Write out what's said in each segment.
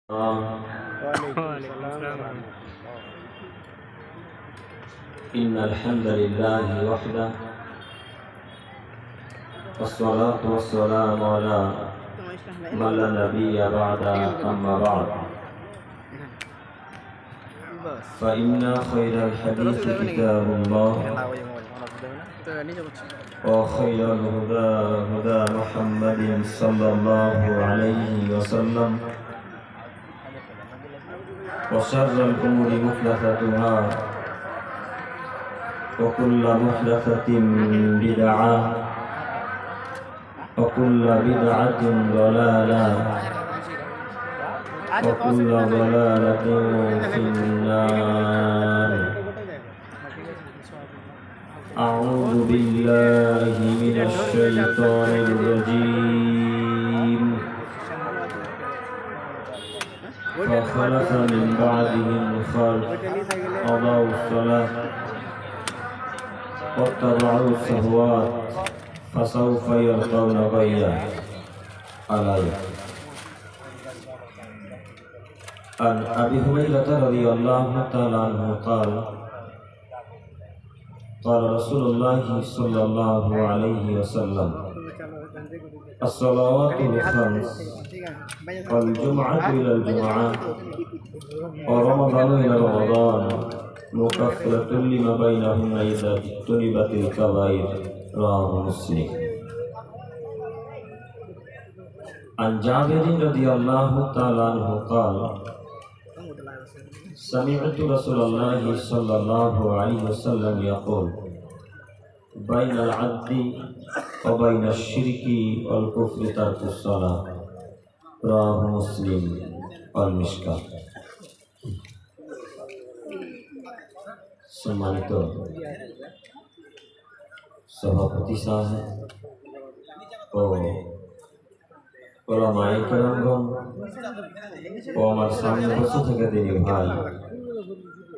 إن الحمد لله وحده والصلاة والسلام على من لا نبي بعد أما بعد فإن خير الحديث كتاب الله وخير الهدى هدى محمد صلى الله عليه وسلم وشر الأمور محدثاتها وكل محدثة بدعة وكل بدعة ضلالة وكل ضلالة في النار. أعوذ بالله من الشيطان الرجيم. فخلف من بعدهم خلف أضاعوا الصلاة واتبعوا الشهوات فسوف يلقون غيا. الآية. عن أبي هريرة رضي الله تعالى عنه قال قال رسول الله صلى الله عليه وسلم الصلوات الخمس والجمعة إلى الجمعة ورمضان إلى رمضان مكفرة لما بينهن إذا اجتنبت الكبائر. رواه مسلم. عن جابر رضي الله تعالى عنه قال سمعت رسول الله صلى الله عليه وسلم يقول بين العبد وبين الشرك والكفر ترك الصلاة. رواه مسلم والمشكاة. সম্মানিত সভাপতি সাহেব ও ওলামায়ে কেরামগণ ও আমার সামনে বসে থেকে দিনী ভাই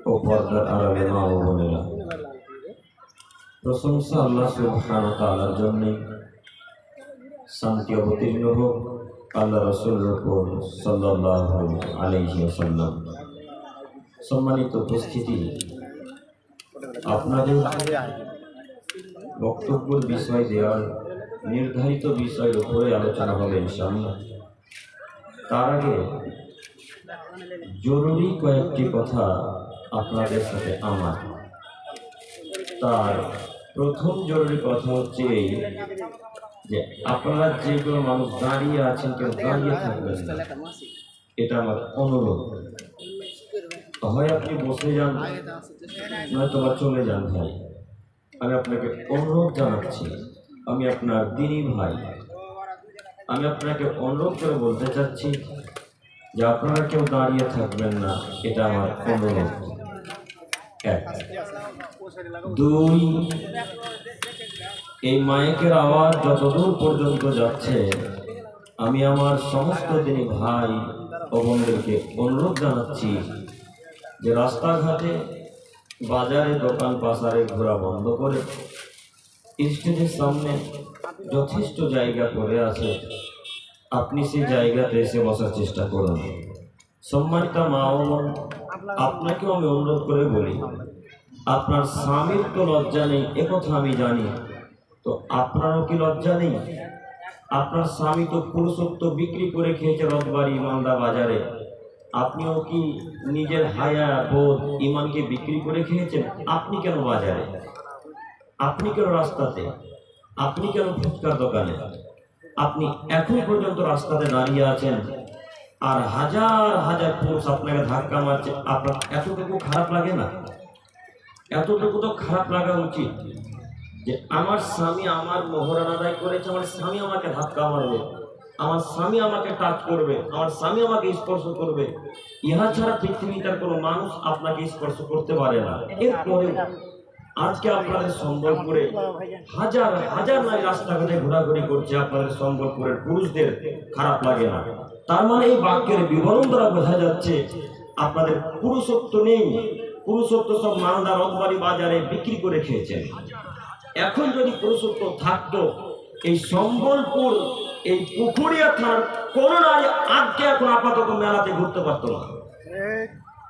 ও পর্দার আড়ালে মা ও বোনেরা, প্রশংসা আল্লাহ সুবহানাহু ওয়া তাআলার জন্য। শান্তি অবতীর্ণ হোক আল্লাহ রাসূলের উপর সাল্লাল্লাহু আলাইহি ওয়াসাল্লাম। সম্মানিত উপস্থিতি, আপনাদের বক্তব্যের বিষয় দেওয়ার নির্ধারিত বিষয়ের উপরে আলোচনা হবে ইনশাআল্লাহ। তার আগে জরুরি কয়েকটি কথা আপনাদের সাথে আমার। তার প্রথম জরুরি কথা হচ্ছে এই যে আপনারা যেগুলো মানুষ দাঁড়িয়ে আছেন কেউ দাঁড়িয়ে থাকবেন না, এটা আমার অনুরোধ। হয় আপনি বসে যান নয়তো বা চলে যান ভাই। আমি আপনাকে অনুরোধ জানাচ্ছি, আমি আপনার দিনী ভাই, আমি আপনাকে অনুরোধ করে বলতে চাচ্ছি যে আপনারা কেউ দাঁড়িয়ে থাকবেন না, এটা আমার অনুরোধ। এক। দুই, এই মাইকের আওয়াজ যতদূর পর্যন্ত যাচ্ছে আমি আমার সমস্ত দিনী ভাই ও বোনদেরকে অনুরোধ জানাচ্ছি যে রাস্তাঘাটে বাজারে দোকান পাশারে ঘোরা বন্ধ করে স্টেজের সামনে যথেষ্ট জায়গা পড়ে আছে, আপনি সেই জায়গাতে এসে বসার চেষ্টা করুন। সম্মানিত মা ও বোন, আপনাকেও আমি অনুরোধ করে বলি, আপনার স্বামীর তো লজ্জা নেই একথা আমি জানি, তো আপনারও কি লজ্জা নেই? আপনার স্বামী তো পুরুষত্ব বিক্রি করে খেয়েছে রথবাড়ি মালদা বাজারে, আপনিও কি নিজের হায়া বোধ ইমানকে বিক্রি করে খেয়েছেন? আপনি কেন বাজারে? আপনি কেন রাস্তাতে? আপনি কেন ফুচকার দোকানে? আপনি এখন পর্যন্ত রাস্তাতে দাঁড়িয়ে আছেন আর হাজার হাজার পুরুষ আপনাকে ধাক্কা মারছে। আপনার এতটুকু খারাপ লাগে না? এতটুকু তো খারাপ লাগা উচিত যে আমার স্বামী আমার মোহরান আদায় করেছে, আমার স্বামী আমাকে ধাক্কা মারবে, আমার স্বামী আমাকে টাচ করবে, আমার স্বামী আমাকে স্পর্শ করবে। ইহা ছাড়া পৃথিবীটার কোনো মানুষ আপনাকে স্পর্শ করতে পারে না। এরপরে আজকে আপনাদের সম্বলপুরে হাজার হাজার নারী রাস্তাঘাটে ঘোরাঘুরি করছে, আপনাদের সম্বলপুরের পুরুষদের খারাপ লাগে না। তার মানে এই বাক্যের বিবরণ দ্বারা বোঝা যাচ্ছে আপনাদের পুরুষত্ব নেই, পুরুষত্ব সব মালদা রথবাড়ি বাজারে বিক্রি করে খেয়েছেন। এখন যদি পুরুষত্ব থাকতো এই সম্বলপুর এই পুকুরিয়া থানার কোন নারী আজকে এখন আপাতত মেলাতে ঘুরতে পারতো না।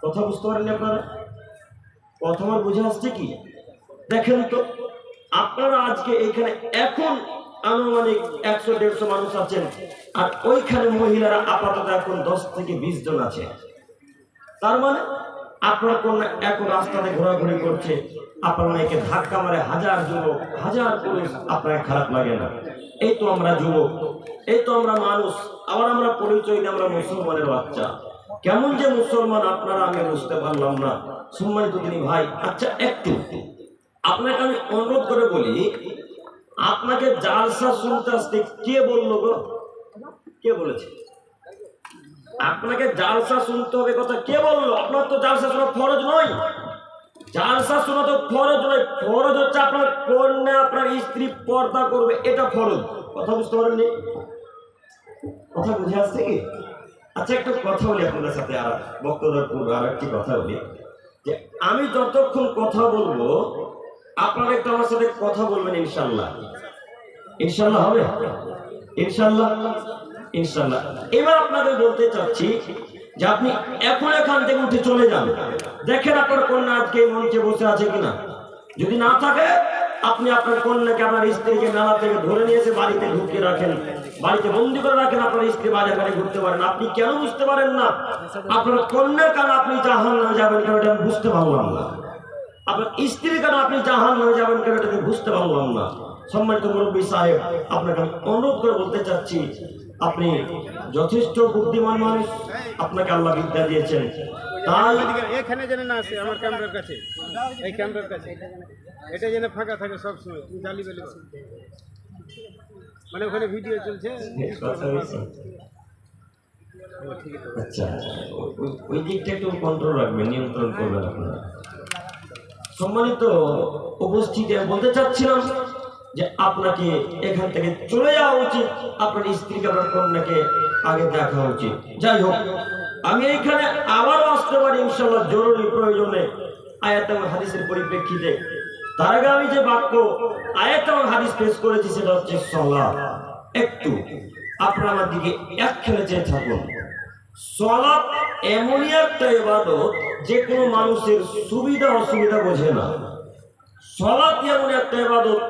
কথা বুঝতে পারেননি আপনারা? কথা আমার বুঝে আসছে কি? দেখেন তো আপনারা আজকে এইখানে এখন আনুমানিক 100-150 মানুষ আছেন, আর ওইখানে মহিলারা আপাতত এখন 10 থেকে 20 জন আছে। তার মানে আপনার কন্যা এখন রাস্তাতে ঘোরাঘুরি করছে, আপনার মেয়েকে ধাক্কা মারে হাজার যুবক, হাজার পুরুষ, আপনার খারাপ লাগে না? এই তো আমরা যুবক, এই তো আমরা মানুষ, আবার আমরা পরিচয় দিই আমরা মুসলমানের বাচ্চা। কেমন যে মুসলমান আপনারা আমি বুঝতে পারলাম না। সম্মানিত তিনি ভাই, আচ্ছা একটু আপনাকে আমি অনুরোধ করে বলি, আপনাকে জালসা শুনতে আসতে কে বললো গো? কে বলেছে আপনাকে জালসা শুনতে হবে? কথা কে বললো? আপনার তো জালসা শোনা ফরজ নয়। জালসা শোনা তো ফরজ নয়। ফরজ হচ্ছে আপনার কন্যা, আপনার স্ত্রী পর্দা করবে, এটা ফরজ। কথা বুঝতে পারেননি? কথা বুঝে আসছে কি? আচ্ছা একটা কথা বলি আপনাদের সাথে, আর বক্তব্যের পূর্বে আর একটি কথা বলি, যে আমি যতক্ষণ কথা বলবো আপনারা একটু আমার সাথে কথা বলবেন। ইনশাল্লাহ, ইনশাল্লাহ হবে, ইনশাল্লাহ, ইনশাল্লাহ। এবার আপনাদের বলতে চাচ্ছি যে আপনি এখন এখান থেকে উঠে চলে যান, দেখেন আপনার কন্যা আজকে মঞ্চে বসে আছে কিনা। যদি না থাকে আপনি আপনার কন্যাকে, আপনার স্ত্রীকে মেলা থেকে ধরে নিয়ে এসে বাড়িতে ঢুকিয়ে রাখেন, বাড়িতে বন্দি করে রাখেন। আপনার স্ত্রী বাজার ঘাটে ঘুরতে পারেন। আপনি কেন বুঝতে পারেন না? আপনার কন্যার কারণ আপনি জাহান্নামে যাবেন কেন, এটা আমি বুঝতে পারলাম না। আপনার স্ত্রীর কারণ আপনি জাহান্নামে যাবেন কেন, এটা আমি বুঝতে পারলাম না। সম্মানিত মুরব্বী সাহেব, আপনাকে আমি অনুরোধ করে বলতে চাচ্ছি, আপনি যথেষ্ট বুদ্ধিমান মানুষ, আপনাকে আল্লাহ বিদ্যা দিয়েছেন। তাই এখানে যেন না আসে আমার ক্যামেরার কাছে, এই ক্যামেরার কাছে এটা যেন ফাঁকা থাকে সবসময়। তুমি জালি বেলি মানে ওখানে ভিডিও চলছে। আচ্ছা, ওই দিকটা একটু কন্ট্রোল রাখবেন, নিয়ন্ত্রণ করবেন আপনারা। সম্মানিত উপস্থিতি, বলতে চাচ্ছিলাম যে আপনাকে এখান থেকে চলে যাওয়া উচিত, আপনার স্ত্রীকে, আপনার কন্যাকে আগে দেখা উচিত। যাই হোক, আমি এইখানে আবারও আসতে পারি ইনশাআল্লাহ জরুরি প্রয়োজনে, আয়াত এবং হাদিসের পরিপ্রেক্ষিতে। তার আগে আমি যে বাক্য আয়াত এবং হাদিস পেশ করেছি সেটা হচ্ছে সালাত। একটু আপনারা আমার দিকে একখানে চেয়ে থাকুন। সালাত এমনই একটা ইবাদত যে কোনো মানুষের সুবিধা অসুবিধা বোঝে না। সালাত এমন একটা ইবাদত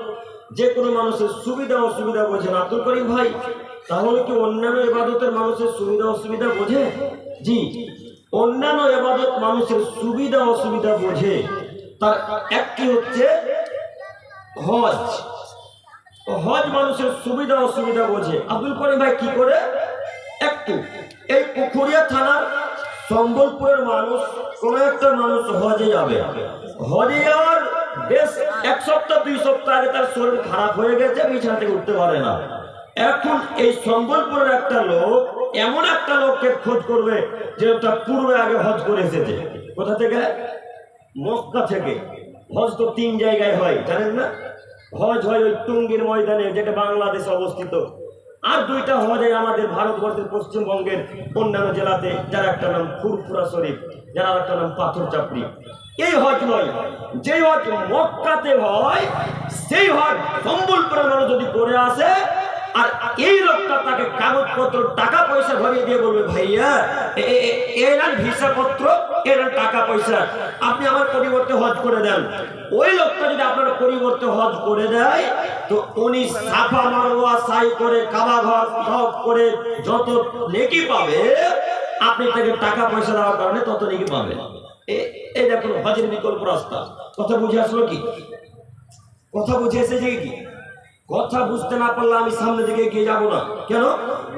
যে কোনো মানুষের সুবিধা অসুবিধা বোঝে না। আব্দুল করিম ভাই, তাহলে কি অন্যান্য ইবাদতের মানুষের সুবিধা অসুবিধা বোঝে? জি, অন্যান্য ইবাদত মানুষের সুবিধা অসুবিধা বোঝে। তার একটি হচ্ছে হজ। হজ মানুষের সুবিধা অসুবিধা বোঝে। আব্দুল করিম ভাই কি করে? একটু এই পুকুরিয়া থানার সম্বলপুরের মানুষ, কোন একটা মানুষ হজে যাবে, হজে যাওয়ার বেশ 1 সপ্তাহ 2 সপ্তাহ আগে তার শরীর খারাপ হয়ে গেছে, বিছানা থেকে উঠতে পারে না। এখন এই সম্বলপুরের একটা লোক এমন একটা লোককে খোঁজ করবে যে ওটা পূর্বে আগে হজ করে এসেছে। কোথা থেকে? মক্কা থেকে। হজ তো 3 জায়গায় হয়, জানেন না? হজ হয় ওই টুঙ্গির ময়দানে, যেটা বাংলাদেশে অবস্থিত। আর 2টা হজ হয় আমাদের ভারতবর্ষের পশ্চিমবঙ্গের অন্যান্য জেলাতে, যার একটা নাম ফুরফুরা শরীফ, যার আর একটা নাম পাথর চাপড়ি। এই হজ নয়, যে হজ মক্কাতে হয় সেই হজ সম্বলপুরের মানুষ যদি করে আসে, আর এই লোকটা তাকে কাগজপত্র টাকা পয়সা ভরিয়ে দিয়ে বলবে, ভাইয়া এর ভিসা পত্র, এর টাকা পয়সা, আপনি আমার পরিবর্তে হজ করে দেন। ওই লোকটা যদি আপনার পরিবর্তে হজ করে দেয়, তো উনি সাফা মারওয়া সাই করে কাবা ঘর সব করে যত নেকি পাবে, আপনি তাকে টাকা পয়সা দেওয়ার কারণে তত নেকি পাবে। এই দেখুন হজের বিকল্প রাস্তা। কথা বুঝে আসলো কি? কথা বুঝে এসেছে কি? কথা বুঝতে না পারলে আমি সামনে দিকে এগিয়ে যাবো না। কেন?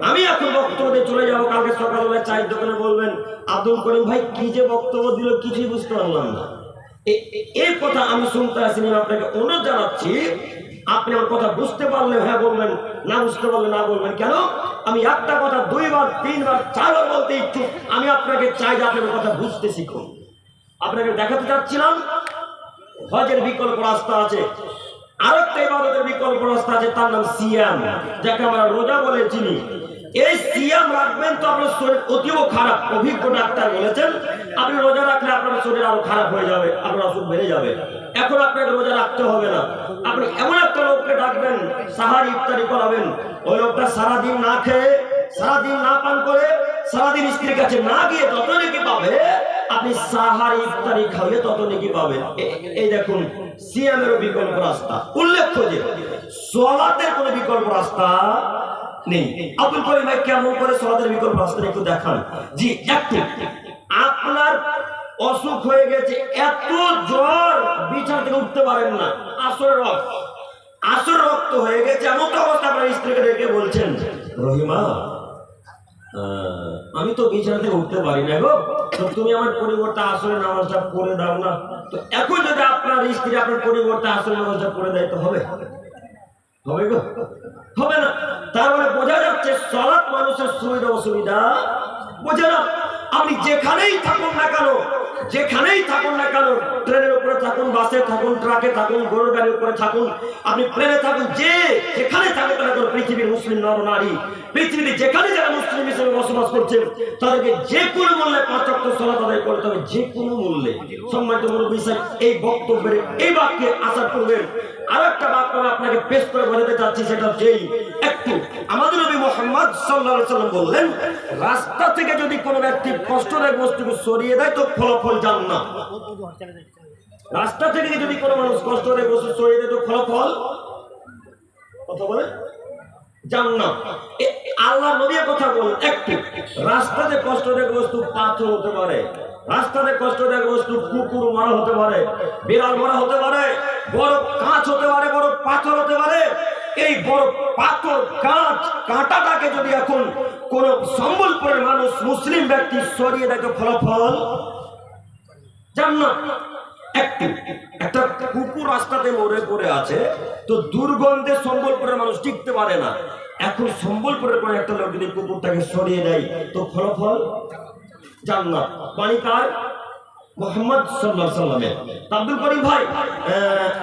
আমি এখন বক্তব্যে চলে যাবো। কালকে সকালবেলা চায়ের দোকানে বলবেন, আব্দুল করিম ভাই কি যে বক্তব্য দিল, কিছুই বুঝতে পারলাম না। এই কথা আমি শুনতে আসিনি। আপনাকে অনুরোধ জানাচ্ছি, আপনি আমার কথা বুঝতে পারলে হ্যাঁ বলবেন, না বুঝতে পারলে না বলবেন। কেন? আমি একটা কথা 2 বার 3 বার 4 বার বলতে ইচ্ছুক। আমি আপনাকে চাই যে আপনার কথা বুঝতে শিখুন। আপনাকে দেখাতে চাচ্ছিলাম হজের বিকল্প রাস্তা আছে। আরেকটা ইবাদতের বিকল্প রাস্তা আছে, তার নাম সিয়াম, যাকে আমরা রোজা বলে চিনি। এই সিয়াম রাখবেন তো আপনার শরীর অতীব খারাপ। অভিজ্ঞ ডাক্তার বলেছেন আপনি রোজা রাখলে আপনার শরীর আরো খারাপ হয়ে যাবে, আপনার অসুখ বেড়ে যাবে। এখন আপনাকে রোজা রাখতে হবে না, আপনি এমন একটা লোককে ডাকবেন, সাহারি ইফতারি করাবেন। ওই লোকটা সারাদিন না খেয়ে, সারাদিন না পান করে, সারাদিন স্ত্রীর কাছে না গিয়ে যত নেকি পাবে, আপনি সাহারি ইফতারি খাইয়ে তত নেকি পাবেন। এই দেখুন সিয়ামেরও বিকল্প রাস্তা। উল্লেখ্য যে সালাতের কোনো বিকল্প রাস্তা নেই। আব্দুল করিম ভাই কেমন করে সালাতের বিকল্প রাস্তা একটু দেখান। জি, একটু আপনার অসুখ হয়ে গেছে, এত জ্বর বিছানা থেকে উঠতে পারেন না, আসর রক্ত হয়ে গেছে, এমন তো অবস্থা আপনার স্ত্রীকে ডেকে বলছেন, রহিমা আমি তো বিছানা থেকে উঠতে পারি না গো, তো তুমি আমার পরিবর্তে আসরের নামাজটা পড়ে দাও না। তো এখন যদি আপনার স্ত্রী আপনার পরিবর্তে আসরের নামাজটা পড়ে দেয় তো হবে? হবে গো? হবে না। তার মানে বোঝা যাচ্ছে সালাত মানুষের সুবিধা অসুবিধা বোঝে না। আপনি যেখানেই থাকুন না কেন, যেখানেই থাকুন না কেন, ট্রেনের উপরে থাকুন, বাসে থাকুন, ট্রাকে থাকুন, গরুর গাড়ির উপরে থাকুন, আপনি প্লেনে থাকুন, যেখানে থাকুন না কেন, পৃথিবীর মুসলিম নর নারী, পৃথিবীতে যেখানে যারা মুসলিম হিসেবে বসবাস করছেন, তাদেরকে যে কোনো মূল্যে 5 ওয়াক্ত সালাত আদায় করতে হবে, যে কোনো মূল্যে। সম্মানিত মুরব্বী সাহেব, এই বক্তব্যের এই বাক্যে আশা করবেন। আর একটা বাক্য আপনাকে পেশ করে বোঝাতে চাচ্ছি, সেটা যেই একটু আমাদের নবী মুহাম্মদ সাল্লাল্লাহু আলাইহি ওয়াসাল্লাম বললেন, রাস্তা থেকে যদি কোনো ব্যক্তি কষ্টদায়ক বস্তুকে সরিয়ে দেয় তো ফলাফল জান্নাত। রাস্তা থেকে যদি কোনো মানুষ কষ্টদায়ক বস্তু সরিয়ে দেয় তো ফলাফল কথা বলে জান্নাত। আল্লাহ নবী কথা বলেন, একটু রাস্তাতে কষ্টদায়ক বস্তু পাথর হতে পারে, রাস্তাতে কষ্টদায়ক বস্তু কুকুর মারা হতে পারে, বিড়াল মারা হতে পারে, বড় কাঁচ হতে পারে, বড় পাথর হতে পারে। এই বড় পাথর, কাঁচ, কাঁটাটাকে যদি এখন কোন সম্বলপুরের মানুষ, মুসলিম ব্যক্তি সরিয়ে দেয় তো ফলাফল জান্নাত। একটা কুকুর রাস্তাতে মরে পড়ে আছে, তো দুর্গন্ধে সম্বলপুরের মানুষ টিকতে পারে না। এখন সম্বলপুরের কোনো একটা লোক যদি কুকুরটাকে সরিয়ে দেয় তো ফলাফল জান্নাত। পানি কার? মুহাম্মদ সাল্লাল্লাহু আলাইহি ওয়াসাল্লামের। আব্দুল করিম ভাই,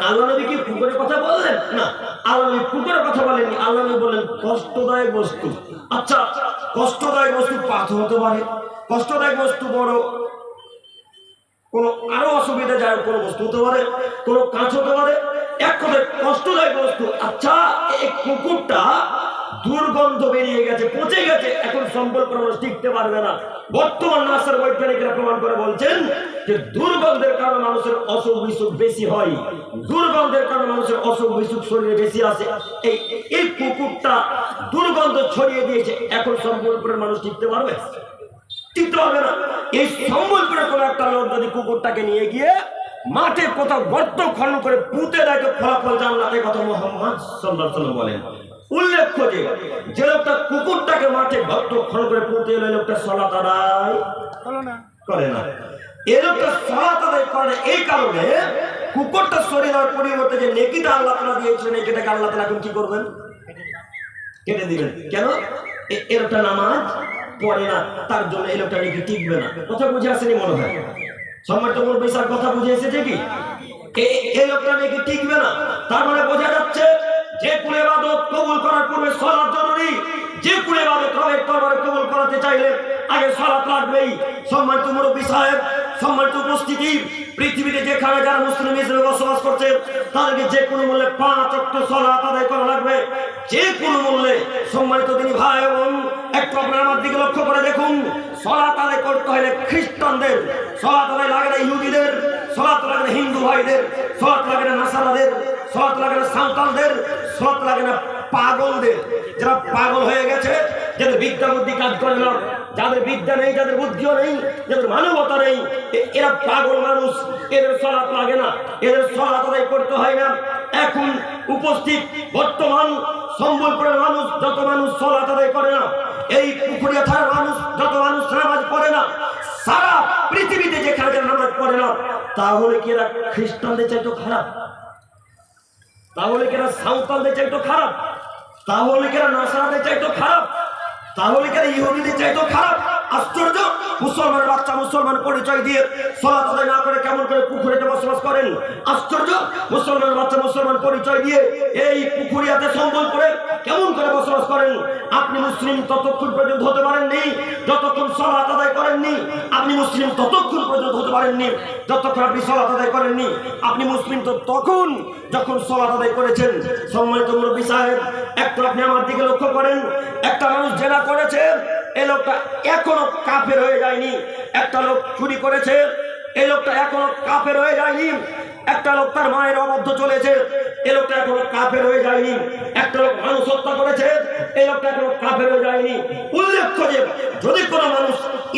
আল্লাহ নবী কি কুকুরের কথা বললেন? না, আল্লাহ নবী কুকুরের কথা বলেননি। আল্লাহ নবী বললেন কষ্টদায়ক বস্তু। আচ্ছা, কষ্টদায়ক বস্তু পাথর হতে পারে, কষ্টদায়ক বস্তু বড় কোন আরো অসুবিধাজনক কোনো বস্তু হতে পারে, কোনো কাঁচ হতে পারে, এক কথায় কষ্টদায়ক বস্তু। আচ্ছা, এই কুকুরটা দুর্গন্ধ বেরিয়ে গেছে, পচে গেছে, এখন সম্বলপুর মানুষ টিকতে পারবে না। বর্তমান নাসার বৈজ্ঞানিকরা প্রমাণ করে বলছেন যে দুর্গন্ধের কারণে মানুষের অসুখ বিসুখ বেশি হয়, দুর্গন্ধের কারণে মানুষের অসুখ বিসুখ শরীরে বেশি আসে। এই কুকুরটা দুর্গন্ধ ছড়িয়ে দিয়েছে, এখন সম্বলপুরের মানুষ টিকতে পারবে? টিকতে পারবে না। এই সম্বলপুরের কোনো একটা লোক যদি কুকুরটাকে নিয়ে গিয়ে মাঠে কোথাও গর্ত খনন করে পুঁতে দেয় তো ফলাফল জান্নাতের কথা মুহাম্মদ সাল্লাল্লাহু আলাইহি ওয়াসাল্লাম বলেন। উল্লেখ্য যে লোকটা কুকুরটাকে মাঠে গর্ত খনন করে পুঁতে এলো, লোকটা সালাত আদায় করে না। এই লোকটা সালাত আদায় করে এই কারণে, কুকুরটা সরিয়ে দেওয়ার পরিবর্তে যে নেকিটা আল্লাহ তাআলা দিয়েছিলেন, নেকিটাকে আল্লাহ তাআলা এখন কি করবেন? কেটে দিবেন। কেন? এই লোকটা নামাজ পড়ে না, তার জন্য এই লোকটা নাকি টিকবে না। কথা বুঝে আসেনি মনে হয়? সম্মানিত মুরব্বী স্যার, কথা বুঝে এসেছে কি? এই লোকটা নাকি টিকবে না। তার মানে বোঝা যাচ্ছে যে কোন ইবাদত কবুল করার পূর্বে সালাত জরুরি। যে কোন ইবাদত রবের দরবারে কবুল করাতে চাইলে আগে সালাত লাগবেই। সম্মানিত মুরব্বী সাহেব, সম্মানিত উপস্থিতি, পৃথিবীতে যেখানে যারা মুসলিম হিসেবে বসবাস করছে তাদেরকে যে কোনো মূল্যে 5 ওয়াক্ত সালাত আদায় করা লাগবে, যে কোনো মূল্যে। সম্মানিত দিনী ভাই এবং একটু আপনারা আমার দিকে লক্ষ্য করে দেখুন, সালাত আদায় করতে হলে খ্রিস্টানদের সালাত আদায় লাগে না, ইহুদিদের সালাত লাগে না, হিন্দু ভাইদের সালাত লাগে না, নাসারাদের সালাত লাগে না, সাঁওতালদের সালাত লাগে না, পাগলদের, যারা পাগল হয়ে গেছে, যাদের বিদ্যা বুদ্ধি কাজ করে না, যাদের বিদ্যা নেই, যাদের বুদ্ধিও নেই, যাদের মানবতা নেই, এরা পাগল মানুষ, এদের সালাত লাগে না, এদের সালাত আদায় করতে হয় না। এখন উপস্থিত বর্তমান সম্বলপুরের মানুষ, যত মানুষ সালাত আদায় করে না, এই পুকুরিয়া থানার মানুষ যত মানুষ নামাজ পড়ে না, সারা পৃথিবীতে যেখানে নামাজ পড়ে না, তাহলে কি এরা খ্রিস্টানদের চাইতে খারাপ? তাহলে কি এরা সাঁওতালদের চাইতে খারাপ? তাহলে কি এরা নাসারাদের চাইতে খারাপ? তাহলে কি এরা ইহুদিদের চাইতে খারাপ? আশ্চর্য, মুসলমানের বাচ্চা মুসলমান পরিচয় দিয়ে সালাত আদায় না করে কেমন করে পুকুরেতে বসবাস করেন? আশ্চর্য, মুসলমানের বাচ্চা মুসলমান পরিচয় দিয়ে এই পুকুরিয়াতে সম্বল করে কেমন করে বসবাস করেন? আপনি মুসলিম ততক্ষণ পর্যন্ত হতে পারেননি যতক্ষণ সালাত আদায় করেননি। আপনি মুসলিম ততক্ষণ পর্যন্ত হতে পারেননি যতক্ষণ আপনি সালাত আদায় করেননি। আপনি মুসলিম তো তখন যখন সালাত আদায় করেছেন। সম্মানিত মুরব্বী সাহেব, একটু আপনি আমার দিকে লক্ষ্য করেন। একটা মানুষ জেনা করেছে, এই লোকটা এখনো কাফের হয়ে যায়নি। একটা লোক চুরি করেছে, এই লোকটা এখনো কাফের হয়ে যায়নি। একটা লোক তার মায়ের অবাধ্য চলেছে, এই লোকটা এখনো কাফের হয়ে যায়নি। একটা লোক মানুষ হত্যা করেছে, এই লোকটা এখনো কাফের হয়ে যায়নি। উল্লেখ্য যে যদি কোনো মানুষ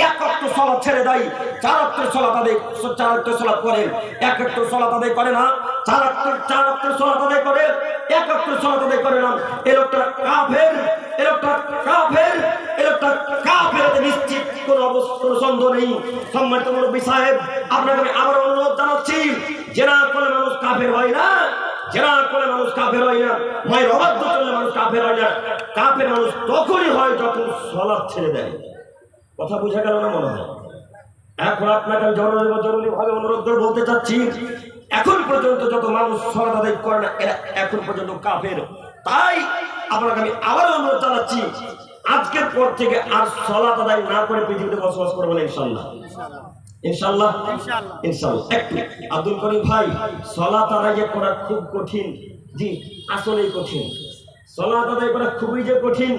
এক ওয়াক্ত সালাত ছেড়ে দেয়, 4 ওয়াক্ত সালাত আদায় 4 ওয়াক্ত সালাত করে, 1 ওয়াক্ত সালাত আদায় করে না, 4 ওয়াক্ত সালাত আদায় করে, 1 ওয়াক্ত সালাত আদায় করে না, এই লোকটা কাফের, এই লোকটা কাফের, এই লোকটা কাফের, নিশ্চিত কোনো সন্দেহ নেই। সম্মানিত মুরব্বী সাহেব, আপনাকে আমি আবার অনুরোধ জানাচ্ছি, জেনা করলে মানুষ কাফের হয় না, জেনা করলে মানুষ কাফের হয় না, মায়ের অবাধ্য চললে মানুষ কাফের হয় না। কাফের মানুষ তখনই হয় যখন সালাত ছেড়ে দেয়। কথা বুঝা গেল না মনে হয়? এখন আপনাকে জরুরি ভাবে অনুরোধ করে বলতে চাচ্ছি, এখন পর্যন্ত যত মানুষ সালাত আদায় করে না, এরা এখন পর্যন্ত কাফের। তাই আপনাকে আমি আবার অনুরোধ জানাচ্ছি, আজকের পর থেকে আর সালাত আদায় না করে পৃথিবীতে বসবাস করবেন ইনশাআল্লাহ। ইনশাআল্লাহ, ইনশাআল্লাহ। একটু আব্দুল করিম ভাই, সালাত আদায় করা খুব কঠিন। জি, আসলেই কঠিন। সালাত আদায় করা খুবই যে কঠিন।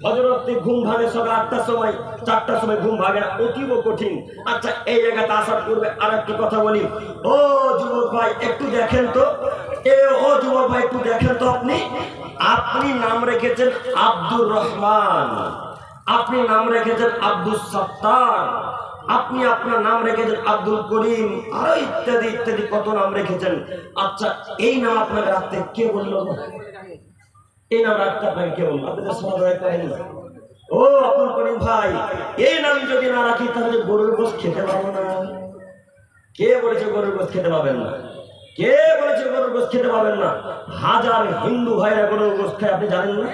ফজরতে ঘুম ভাঙে সকাল 8টার সময়, 4টার সময় ঘুম ভাঙে না, অতীব কঠিন। আচ্ছা, এই জায়গাতে আসার পূর্বে আর একটু কথা বলি। ও যুবক ভাই, একটু দেখেন তো, ও যুবক ভাই একটু দেখেন তো, আপনি নাম রেখেছেন আব্দুর রহমান, আপনি নাম রেখেছেন আব্দুল সত্তার, আপনি আপনার নাম রেখেছেন আব্দুল করিম, আরো ইত্যাদি ইত্যাদি কত নাম রেখেছেন। আচ্ছা, এই নাম আপনাকে রাখতে কে বললো? এই নাম রাখতে আপনাকে কে বললো? আপনাদের সমাজ করেন না? ও আব্দুল করিম ভাই, এই নাম যদি না রাখি তাহলে গরুর গোশ খেতে পারবো না। কে বলেছে গরুর গোশ খেতে পাবেন না? কে বলেছে গরুর গোশ খেতে পাবেন না? হাজার হিন্দু ভাইরা গরুর গোশ খায়, আপনি জানেন না?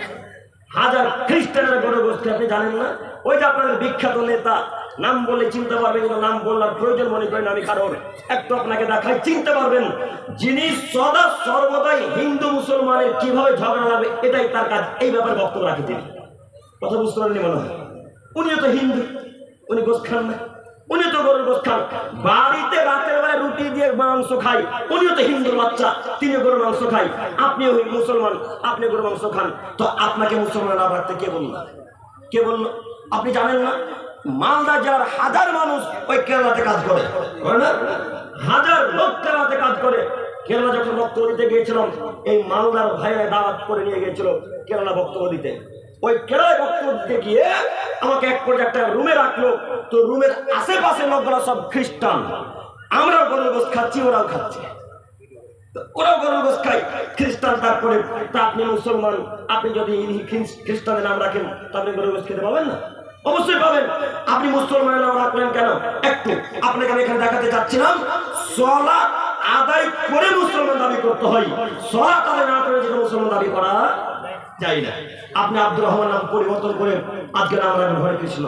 হাজার খ্রিস্টানেরা গরুর গোশ খায়, আপনি জানেন না? ওই যে আপনাদের বিখ্যাত নেতা, নাম বলে চিনতে পারবেন, কিন্তু নাম বলার প্রয়োজন মনে করেন আমি কারণ একটু আপনাকে দেখাই, চিনতে পারবেন। যিনি সদা সর্বদাই হিন্দু মুসলমানের কিভাবে ঝগড়া লাগবে এটাই তার কাজ, এই ব্যাপারে বক্তব্য রাখে তিনি। কথা বুঝতে পারেননি মনে হয়? উনিও তো হিন্দু, উনি গোশ খান না, উনি তো গরুর গোশ খান। বাড়িতে রাতের বেলা রুটি দিয়ে মাংস খাই, উনিও তো হিন্দুর বাচ্চা, তিনি গরুর মাংস খাই। আপনিও মুসলমান, আপনি গরুর মাংস খান। তো আপনাকে মুসলমান না রাখতে কে বলল? কে বলল? আপনি জানেন না? মালদা জেলার হাজার মানুষ ওই কেরালাতে কাজ করে, না? হাজার লোক কেরালাতে কাজ করে। কেরালা যখন বক্তব্য দিতে গিয়েছিলাম, এই মালদার ভাইরা দাওয়াত করে নিয়ে গিয়েছিল কেরালা বক্তব্য দিতে। ওই কেরালায় বক্তব্য দিতে গিয়ে আমাকে এক পর্যায়ে একটা রুমে রাখলো। তো রুমের আশেপাশে লোকগুলো সব খ্রিস্টান। আমরাও গরুর গোশ খাচ্ছি, ওরাও খাচ্ছে, ওরাও গরুর গোশ খাই, খ্রিস্টান। তারপরে তা আপনি মুসলমান, আপনি যদি খ্রিস্টানের নাম রাখেন তা আপনি গরুর গোশ খেতে পাবেন না? অবশ্যই পাবেন। আপনি মুসলমানের নাম রাখলেন কেন? একটু আপনাকে আমি এখানে দেখাতে চাচ্ছিলাম, সালাত আদায় করে মুসলমান দাবি করতে হয়, সালাত আদায় না করে যেটা মুসলমান দাবি করা যায় না। আপনি আব্দুর রহমান নাম পরিবর্তন করে আজকে নাম রাখবেন হরে কৃষ্ণ।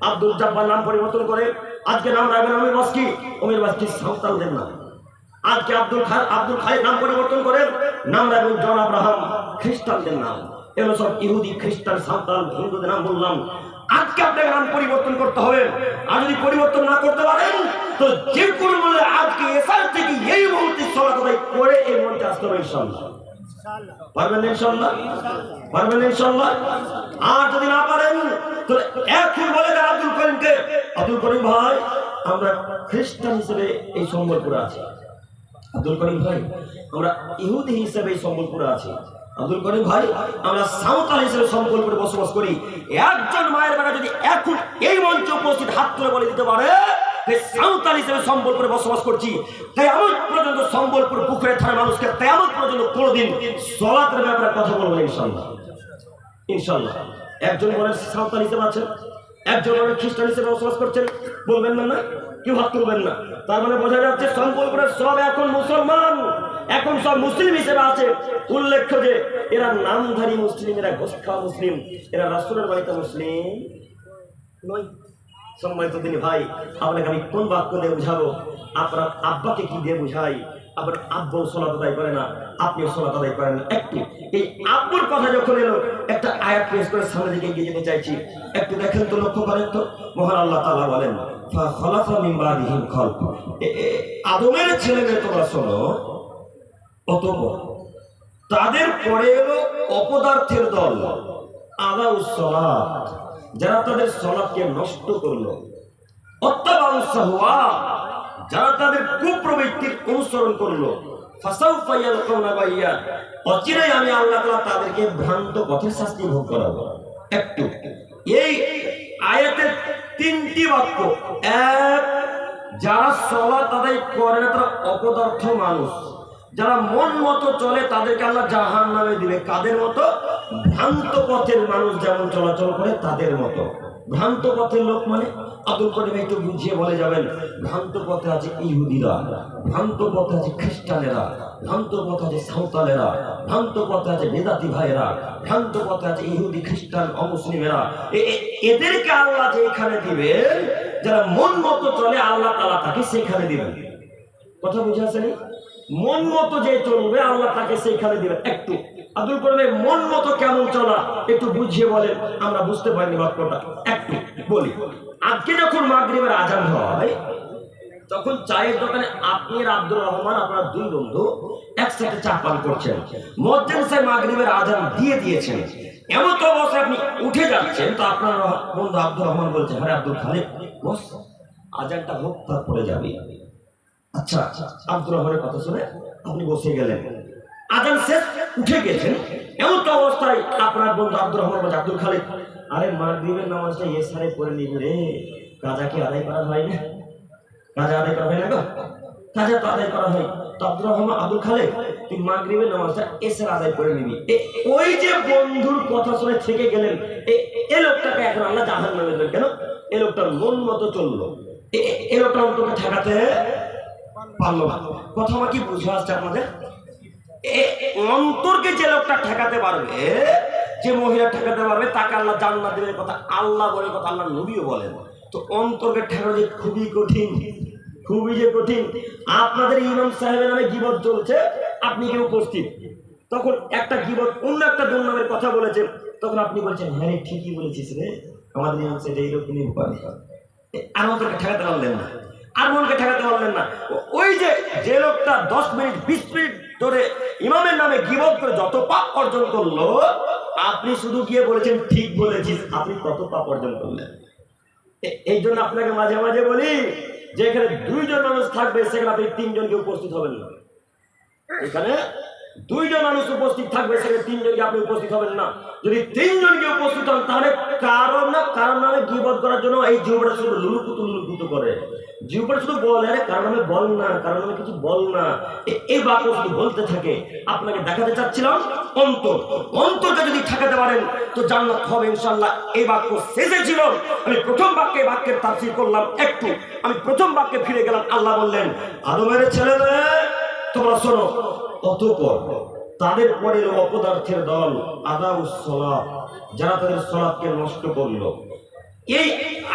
আব্দুল জব্বার নাম পরিবর্তন করে আজকে নাম রাখবেন অমির বাস্কি, অমির বাস্কি সাঁওতালদের নাম। আজকে আব্দুল খায়ের নাম পরিবর্তন করে নাম রাখবেন জন আব্রাহাম, খ্রিস্টানদের নাম। এগুলো সব ইহুদি, খ্রিস্টান, সাঁওতাল, হিন্দুদের নাম বললাম। আজকে আপনাকে নাম পরিবর্তন করতে হবে। আর যদি পরিবর্তন না করতে পারেন তো যে কোনো মূল্যে আজকে এসার থেকে এই মুহূর্তে সালাত আদায় করে এই মঞ্চে আসতে হবে ইনশাআল্লাহ। পারবেন ইনশাআল্লাহ? পারবেন ইনশাআল্লাহ? আর যদি না পারেন তো এখন বলে দেন আব্দুল করিমকে, আব্দুল করিম ভাই, আমরা খ্রিস্টান হিসেবে এই সম্বলপুরে আছি। আব্দুল করিম ভাই, আমরা ইহুদি হিসেবে এই সম্বলপুরে আছি। আব্দুল করিম ভাই, আমরা সাঁওতাল হিসেবে সম্বলপুরে বসবাস করি। একজন মায়ের বেলা যদি এখন এই মঞ্চে উপস্থিত হাত তুলে বলে দিতে পারে সাঁওতাল হিসেবে সম্বলপুরে বসবাস করছি, তাই আমার পর্যন্ত সম্বলপুর পুকুরে থানার মানুষকে তাই আমার পর্যন্ত কোনোদিন সালাতের ব্যাপারে কথা বলবো ইনশাআল্লাহ। ইনশাআল্লাহ। একজন বলেন সাঁওতাল হিসেবে আছেন, একজন বলেন খ্রিস্টান হিসেবে বসবাস করছেন, বলবেন না? না, কেউ হাত তুলবেন না। তার মানে বোঝা যাচ্ছে সম্বলপুরের সব এখন মুসলমান, এখন সব মুসলিম হিসেবে আছে। উল্লেখ্য যে এরা নামধারী মুসলিম, এরা গোশ খাওয়া মুসলিম, এরা রাসূলের বাড়িতে মুসলিম নয়। সম্মানিত দিনী ভাই, আপনাকে আমি কোন বাক্য দিয়ে বুঝাবো? আপনার আব্বাকে কি দিয়ে বুঝাই? আপনার আব্বাও সালাত আদায় করে না, আপনিও সালাত আদায় করেন না। একটু এই আব্বুর কথা যখন এলো, একটা আয়াত পেশ করে সামনের দিকে এগিয়ে যেতে চাইছি। একটু দেখেন তো, লক্ষ্য করেন তো। মহান আল্লাহ তাআলা বলেন, ফাখালাফা মিন বাদিহিম খালফ। আদমের ছেলে মেয়ে তোমরা শোনো, অতঃপর তাদের পরে এলো অপদার্থের দল, আদাউস সালাত, যারা তাদের সালাতকে নষ্ট করলো, অত্তাবাউস শাহওয়াত, যারা তাদের কুপ্রবৃত্তির অনুসরণ করলো, ফাসাউফা ইয়ালকাউনা গাইয়্যা, অচিরেই আমি আল্লাহ তাআলা তাদেরকে ভ্রান্ত পথের শাস্তি ভোগ করাবো। একটু এই আয়াতের তিনটি বাক্য। এক, যারা সালাত আদায় করে না তারা অপদার্থ মানুষ, যারা মন মতো চলে তাদেরকে আল্লাহ জাহান্নামে দিবে। কাদের মতো? ভ্রান্ত পথের মানুষ যেমন চলাচল করে তাদের মতো। ভ্রান্ত পথের লোক মানে আব্দুল করিম একটু বুঝিয়ে বলে যাবেন। ভ্রান্ত পথে আছে ইহুদিরা, ভ্রান্ত পথে আছে খ্রিস্টানেরা, ভ্রান্ত পথে আছে সাঁওতালেরা, ভ্রান্ত পথে আছে বেদাতি ভাইয়েরা, ভ্রান্ত পথে আছে ইহুদি খ্রিস্টান অমুসলিমেরা। এদেরকে আল্লাহ যে এখানে দিবেন, যারা মন মতো চলে আল্লাহ তাআলা তাকে সেখানে দিবেন। কথা বুঝে আসেনি? মন মতো যে চলবে আল্লাহ তাকে সেইখানে দিবেন। একটু আব্দুল করিমের মন মতো কেমন চলা একটু বুঝিয়ে বলেন, আমরা বুঝতে পারিনি বাক্যটা। একটু বলি, আজকে যখন মাগরিবের আজান হয়, তখন চায়ের দোকানে আপনি আর আব্দুর রহমান, আপনার দুই বন্ধু একসাথে চা পান করছেন। মুয়াজ্জিন সাহেব মাগরিবের আজান দিয়ে দিয়েছেন। এমন তো অবস্থায় আপনি উঠে যাচ্ছেন, তো আপনার বন্ধু আব্দুর রহমান বলছে, আরে আব্দুল খালিক বস, আজানটা হোক তারপরে যাবি। আচ্ছা, আব্দুর রহমানের কথা শুনে আপনি বসে গেলেন। আজান শেষ, উঠে গেছেন। এমন তো অবস্থায় আপনার বন্ধু আব্দুর রহমান বলছে, আব্দুল খালিক আরে মাগরিবের নামাজটা এসারে পড়ে নিবি রে, কাজা কি আদায় করা হয় না? কাজা আদায় করা হয় না গো? কাজা তো আদায় করা হয়। তো আব্দুর রহমান, আব্দুল খালিক তুই মাগরিবের নামাজটা এসারে আদায় করে নিবি। ওই যে বন্ধুর কথা শুনে থেকে গেলেন, এই লোকটাকে এখন আল্লাহ জাহান্নামে দেবেন। কেন? এই লোকটার মন মতো চললো, এই লোকটা অন্তকে ঠেকাতে পারলো না। কথা আমার কি বুঝে আসছে আপনাদের? অন্তরকে যে লোকটা ঠেকাতে পারবে, যে মহিলা ঠেকাতে পারবে, তাকে আল্লাহ জান্নাত দেবের কথা আল্লাহ বলে, কথা আল্লাহ নবীও বলেন। তো অন্তরকে ঠেকানো যে খুবই কঠিন, খুবই যে কঠিন। আপনাদের ইমাম সাহেবের নামে গীবত চলছে, আপনি কি উপস্থিত, তখন একটা গীবত অন্য একটা দুর্নামের কথা বলেছে, তখন আপনি বলছেন, হ্যাঁ রে ঠিকই বলেছিস রে, আমাদের ইমাম সাহেব এইরকমই করে। আর অন্তরকে ঠেকাতে পারলেন না, আর মনকে ঠেকাতে পারলেন না। ওই যে লোকটা 10 মিনিট 20 মিনিট ধরে ইমামের নামে গীবত করে যত পাপ অর্জন করলো, আপনি শুধু গিয়ে বলেছেন ঠিক বলেছিস, আপনি কত পাপ অর্জন করলেন। এই জন্য আপনাকে মাঝে মাঝে বলি যে এখানে 2 জন মানুষ থাকবে, সেখানে আপনি 3 জনকে উপস্থিত হবেন না। এখানে 2 জন মানুষ উপস্থিত থাকবে, সেখানে 3 জনকে আপনি উপস্থিত হবেন না। যদি 3 জনকে উপস্থিত হন, তাহলে কারণ নামে গীবত করার জন্য এই জীবটা শুধু লুলুকুতু করে। জীবটা শুধু বলে, আরে কারণ নামে বল না, কারণ নামে কিছু বল না, এই বাক্য শুধু বলতে থাকে। আপনাকে দেখাতে চাচ্ছিলাম অন্তরকে যদি ঠেকাতে পারেন তো জান্নাত হবে ইনশাআল্লাহ। এই বাক্য শেষে ছিল। আমি প্রথম বাক্যের তাফসীর করলাম। একটু আমি প্রথম বাক্যে ফিরে গেলাম। আল্লাহ বললেন, আদমের ছেলেরা তোমরা শোনো, অতঃপর তাদের পরে অপদার্থের দল, আদাউস সালাত, যারা তাদের সালাতকে নষ্ট করলো। এই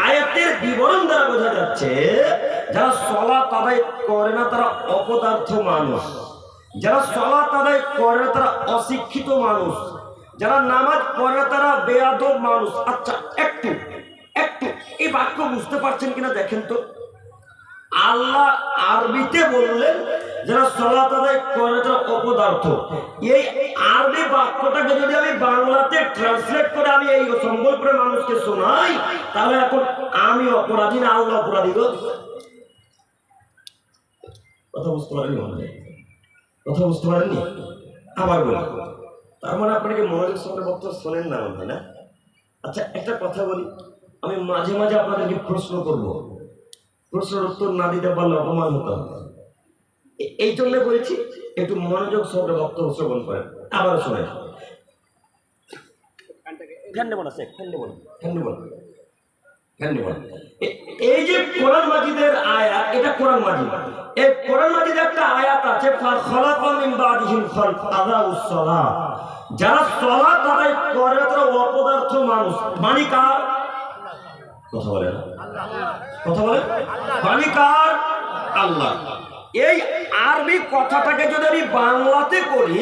আয়াতের বিবরণ দ্বারা বোঝা যাচ্ছে, যারা সালাত আদায় করে না তারা অপদার্থ মানুষ, যারা সালাত আদায় করে না তারা অশিক্ষিত মানুষ, যারা নামাজ পড়ে না তারা বেয়াদব মানুষ। আচ্ছা, একটু এই বাক্য বুঝতে পারছেন কিনা দেখেন তো। আল্লাহ আরবিতে বললেন যারা সালাত আদায় করে তারা অপদার্থ। এই আরবি বাক্যটাকে যদি আমি বাংলাতে ট্রান্সলেট করে আমি এই সম্বলপুরের মানুষকে শোনাই, তাহলে এখন আমি অপরাধী না আল্লাহ অপরাধী গো? কথা বুঝতে পারেননি? কথা বুঝতে পারেননি? আবার বলি, তার মানে আপনাকে মনোযোগ সঙ্গে বক্তব্য শোনেন না মনে হয় না? আচ্ছা, একটা কথা বলি, আমি মাঝে মাঝে আপনাদেরকে প্রশ্ন করব, প্রশ্নের উত্তর না দিতে পারলে অপমান হতে হবে। এই জন্য বলছি একটু মনোযোগ সহকারে বক্তব্য শ্রবণ করেন। আবার শোনেন, এই যে কোরআন মাজিদের আয়াত, এটা কোরআন মাজিদ। এই কোরআন মাজিদে একটা আয়াত আছে, ফাখালাফা মিন বাদিহিম খালফ আদাউস সালাত, যারা সালাত আদায় করে তারা অপদার্থ মানুষ। মানে কার? কথা বলে না, কথা বলে বাণী কার? আল্লাহ। এই আরবি কথাটাকে যদি আমি বাংলাতে করি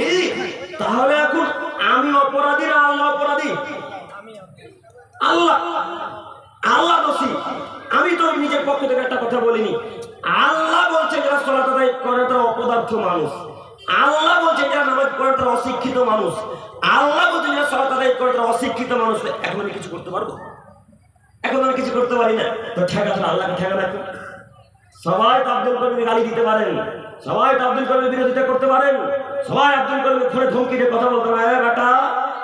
তাহলে এখন আমি অপরাধী না আল্লাহ অপরাধী? আল্লাহ, আল্লাহ দোষী। আমি তো নিজের পক্ষ থেকে একটা কথা বলিনি। আল্লাহ বলছে যারা সালাত আদায় করে তারা অপদার্থ মানুষ। আল্লাহ বলছে যারা নামাজ পড়ে তারা অশিক্ষিত মানুষ। আল্লাহ বলছে যারা সালাত আদায় করে তারা অশিক্ষিত মানুষ। এখন আমি কিছু করতে পারবো? এখন আমি কিছু করতে পারি না। তো ঠেকা তো আল্লাহকে ঠেকা রাখি। সবাই তো আব্দুল করিমকে গালি দিতে পারেন, সবাই তো আব্দুল করিমের বিরোধিতা করতে পারেন, সবাই আব্দুল করিমের ফোনে ধমকি দিয়ে কথা বলতে পারে, বেটা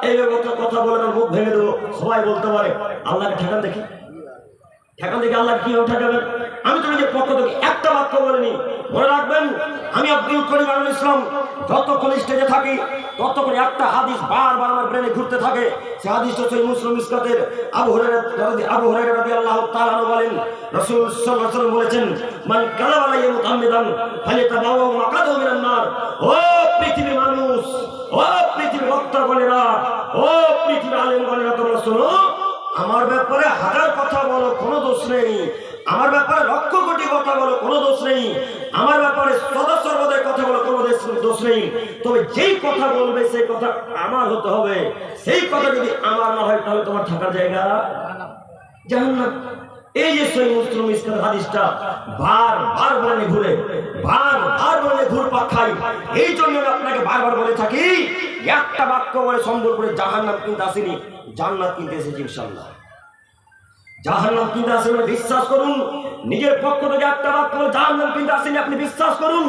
এই কথা বলে না মুখ ভেঙে দেবো, সবাই বলতে পারে। আল্লাহকে ঠেকান দেখি, ঠেকান দেখি আল্লাহ কিভাবে ঠেকাবেন? আমি তো নিজের পক্ষ থেকে একটা বাক্য বলিনি। মনে রাখবেন, আমি আব্দুল করিম আনুল ইসলাম যতক্ষণ স্টেজে থাকি ততক্ষণ একটা হাদিস বারবার আমার ব্রেনে ঘুরতে থাকে। সে হাদিসটা হচ্ছে মুসলিম মিসকাতের। আবু হুরায়রা রাদিয়াল্লাহু তাআলা আনহু বলেন, রাসূল সাল্লাল্লাহু আলাইহি ওয়াসাল্লাম বলেছেন, মান কাযাবা আলাইহি মুতাআম্মিদান ফালিয়াতাবাওয়া মাকাদাহু মিনান নার। ও পৃথিবীর মানুষ, ও পৃথিবীর বক্তাগণেরা, ও পৃথিবীর আলেমগণেরা, তোমরা শোনো, আমার ব্যাপারে হাজার কথা বলো কোনো দোষ নেই, আমার ব্যাপারে লক্ষ কোটি কথা বলো কোনো দোষ নেই, আমার ব্যাপারে সদা সর্বদাই কথা বলো কোনো দোষ নেই, তবে যেই কথা বলবে সেই কথা আমার হতে হবে। সেই কথা যদি আমার না হয় তাহলে তোমার থাকার জায়গা জাহান্নাম। এই যে সহিহ মুসলিম মিসকাত হাদিসটা বারবার বলে ঘুরে, বারবার বলে ঘুরপাক খাই। এই জন্য আমি আপনাকে বারবার বলে থাকি, একটা বাক্য বলে সম্বল করে জাহান্নাম কিনতে আসেনি, জান্নাত কিনতে এসেছি ইনশাআল্লাহ। জাহান্নাম কিনতে আসেনি বিশ্বাস করুন। নিজের পক্ষ থেকে একটা বাক্য বলে জাহান্নাম কিনতে আসেনি আপনি বিশ্বাস করুন।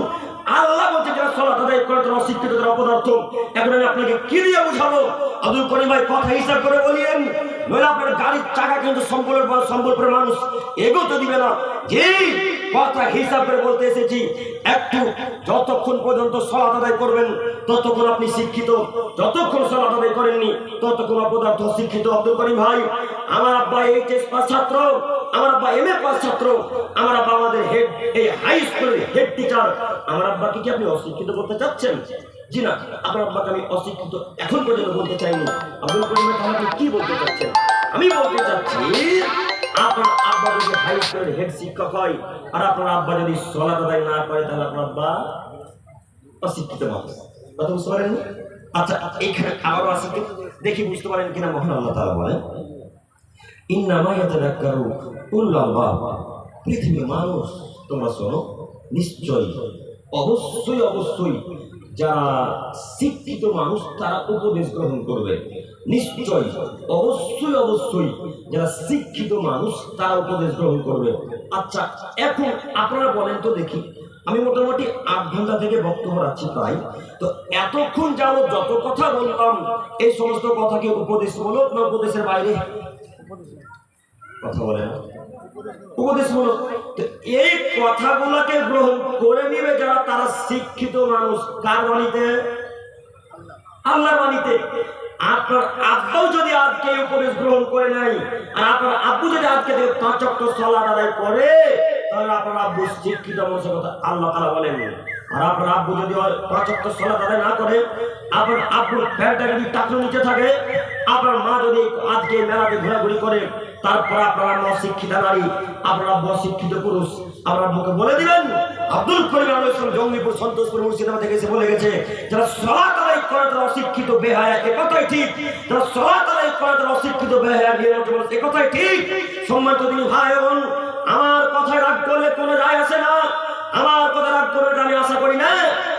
আল্লাহ বলছে যারা সালাত আদায় করে তারা অশিক্ষিত, তারা অপদার্থ। এখন আমি আপনাকে কি দিয়ে বুঝাবো? আব্দুল করিম ভাই কথা হিসাব করে বলিয়েন, নইলে আপনার গাড়ির চাকা কিন্তু সম্বলপুরের মানুষ এগোতে দিবে না। যে কথা হিসাব করে বলতে এসেছি, একটু যতক্ষণ পর্যন্ত সালাত আদায় করবেন ততক্ষণ আপনি শিক্ষিত, যতক্ষণ সালাত আদায় করেননি ততক্ষণ অপদার্থ শিক্ষিত। আব্দুল করিম ভাই, আমার আব্বা এইচএস পাস ছাত্র, আমার আব্বা এমএ পাস ছাত্র, আমার আব্বা আমাদের হেড, এই হাই স্কুলের হেড টিচার। আমার আব্বাকে কি আপনি অশিক্ষিত করতে চাচ্ছেন? জি না, আপনার আব্বাকে আমি অশিক্ষিত এখন পর্যন্ত বলতে চাইনি। আব্দুল করিম ভাই তাহলে কি বলতে চাচ্ছেন? আমি বলতে চাচ্ছি, আপনার আব্বা যদি হাই স্কুলের হেড শিক্ষক হয় আর আপনার আব্বা যদি সালাত আদায় না করে তাহলে আপনার আব্বা অশিক্ষিত মানুষ। কথা বুঝতে পারেন? আচ্ছা, এইখানে আবারও অশিক্ষিত দেখি বুঝতে পারেন কিনা। মহান আল্লাহ তাআলা বলেন, ইন্নামা ইয়াতাযাক্কারু উলুল আলবাব। পৃথিবীর মানুষ তোমরা শোনো, নিশ্চয়ই অবশ্যই অবশ্যই যারা শিক্ষিত মানুষ তারা উপদেশ গ্রহণ করবে। নিশ্চয়ই অবশ্যই অবশ্যই যারা শিক্ষিত মানুষ তারা উপদেশ গ্রহণ করবে। আচ্ছা, এখন আপনারা বলেন তো দেখি, আমি মোটামুটি 8 ঘন্টা থেকে বক্তব্য রাখছি প্রায়, তো এতক্ষণ যাবত যত কথা বললাম এই সমস্ত কথা কি উপদেশমূলক না উপদেশের বাইরে? কথা বলেন, উপদেশমূলক। তো এই কথাগুলোকে গ্রহণ করে নিবে যারা তারা শিক্ষিত মানুষ। কার বাণীতে? আল্লাহর বাণীতে। আপনার আব্বাও যদি আজকে উপদেশ গ্রহণ করে নাই আর আপনার আব্বু যদি আজকে 5 ওয়াক্ত সালাত আদায় করে তাহলে আপনার আব্বু শিক্ষিত মানুষের কথা আল্লাহ তাআলা বলেন। আর আপনার আব্বু যদি 5 ওয়াক্ত সালাত আদায় না করে, আপনার আব্বুর প্যান্টটা যদি টাকলু নিচে থাকে, আপনার মা যদি আজকে মেলাতে ঘোরাঘুরি করে, তারপর আপনার আম্মা অশিক্ষিত নারী, আপনার আব্বু অশিক্ষিত পুরুষ, আপনার আব্বুকে বলে দিবেন আব্দুল করিম আনুল ইসলাম জঙ্গিপুর সন্তোষপুর মুর্শিদাবাদ থেকে এসে বলে গেছে, যারা সালাত আদায় করে তারা অশিক্ষিত বেহায়া। এ কথাই ঠিক। যারা সালাত আদায় করে তারা অশিক্ষিত বেহায়া, এ কথাই ঠিক। সম্মানিত দিনী ভাই বোন, আমার কথায় রাগ করলে কোনো যায় আসে না। আমার কথা রাগ করবে আমি আশা করি না।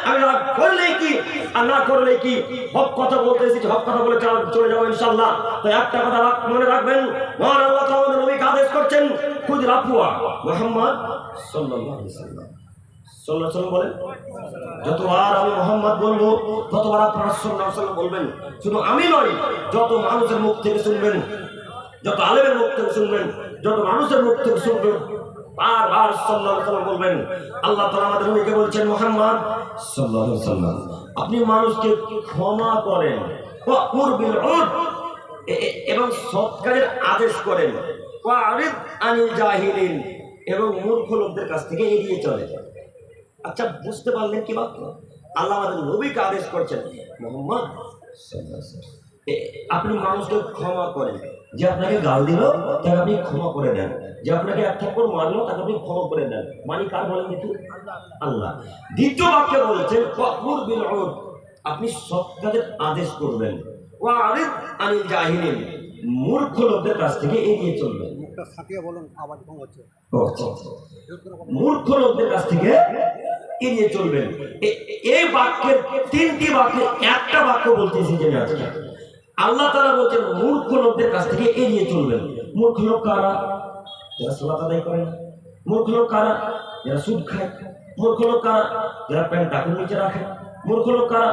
আমি রাগ করলেই কি আর না করলেই কি, হক কথা বলতে এসেছি, হক কথা বলে চলে যাবো ইনশাআল্লাহ। তো একটা কথা মনে রাখবেন, মহান আল্লাহ তাআলা আমাদের নবীকে আদেশ করছেন, খুদ রাফুয়া মুহাম্মদ সাল্লাল্লাহু আলাইহি ওয়াসাল্লাম। সাল্লাল্লাহু আলাইহি ওয়াসাল্লাম বলেন, যতবার আমি মুহাম্মদ বলবো ততবার আপনারা সাল্লাল্লাহু আলাইহি ওয়াসাল্লাম বলবেন। শুধু আমি নই, যত মানুষের মুখ থেকে শুনবেন, যত আলেমের মুখ থেকে শুনবেন, যত মানুষের মুখ থেকে শুনবেন, বারবার সাল্লাল্লাহু আলাইহি ওয়াসাল্লাম বলবেন। আল্লাহ তাআলা আমাদের নবীকে বলছেন, মুহাম্মদ সাল্লাল্লাহু আলাইহি ওয়াসাল্লাম আপনি মানুষকে ক্ষমা করেন, ওয়া কুরবিল উদ, এবং সৎ কাজের আদেশ করেন, ওয়া আরিদ আনিল জাহিলিন, এবং মূর্খ লোকদের কাছ থেকে এড়িয়ে চলে। আচ্ছা, বুঝতে পারলেন কি বাক্য? আল্লাহ আমাদের নবীকে আদেশ করছেন, মুহাম্মদ সাল্লাল্লাহু আলাইহি ওয়াসাল্লাম আপনি মানুষকে ক্ষমা করেন, যে আপনাকে গাল দিল তাকে আপনি ক্ষমা করে দেন, যে আপনাকে এক থাপ্পড় মারলো তাকে আপনি ক্ষমা করে দেন। মানে কার বলেন কিন্তু? আল্লাহ। দ্বিতীয় বাক্যে বলেছেন ওয়া'মুর বিল উরফ, আপনি সৎ কাজের আদেশ করবেন। ওয়া'রিদ আনিল জাহিলিন, মূর্খ লোকদের কাছ থেকে এড়িয়ে চলবেন। মুখটা সাকিয়ে বলুন, আওয়াজ কম হচ্ছে। মূর্খ লোকদের কাছ থেকে এড়িয়ে চলবেন। এই বাক্যের তিনটি বাক্যে একটা বাক্য বলতেছি যে আজকে আল্লাহ তাআলা বলছেন মূর্খ লোকদের কাছ থেকে এড়িয়ে চলবেন। মূর্খ লোক কারা? যারা সালাত আদায় করে না। মূর্খ লোক কারা? যারা সুদ খায়। মূর্খ লোক কারা? যারা প্যান্ট টাকুর নিচে রাখে। মূর্খ লোক কারা?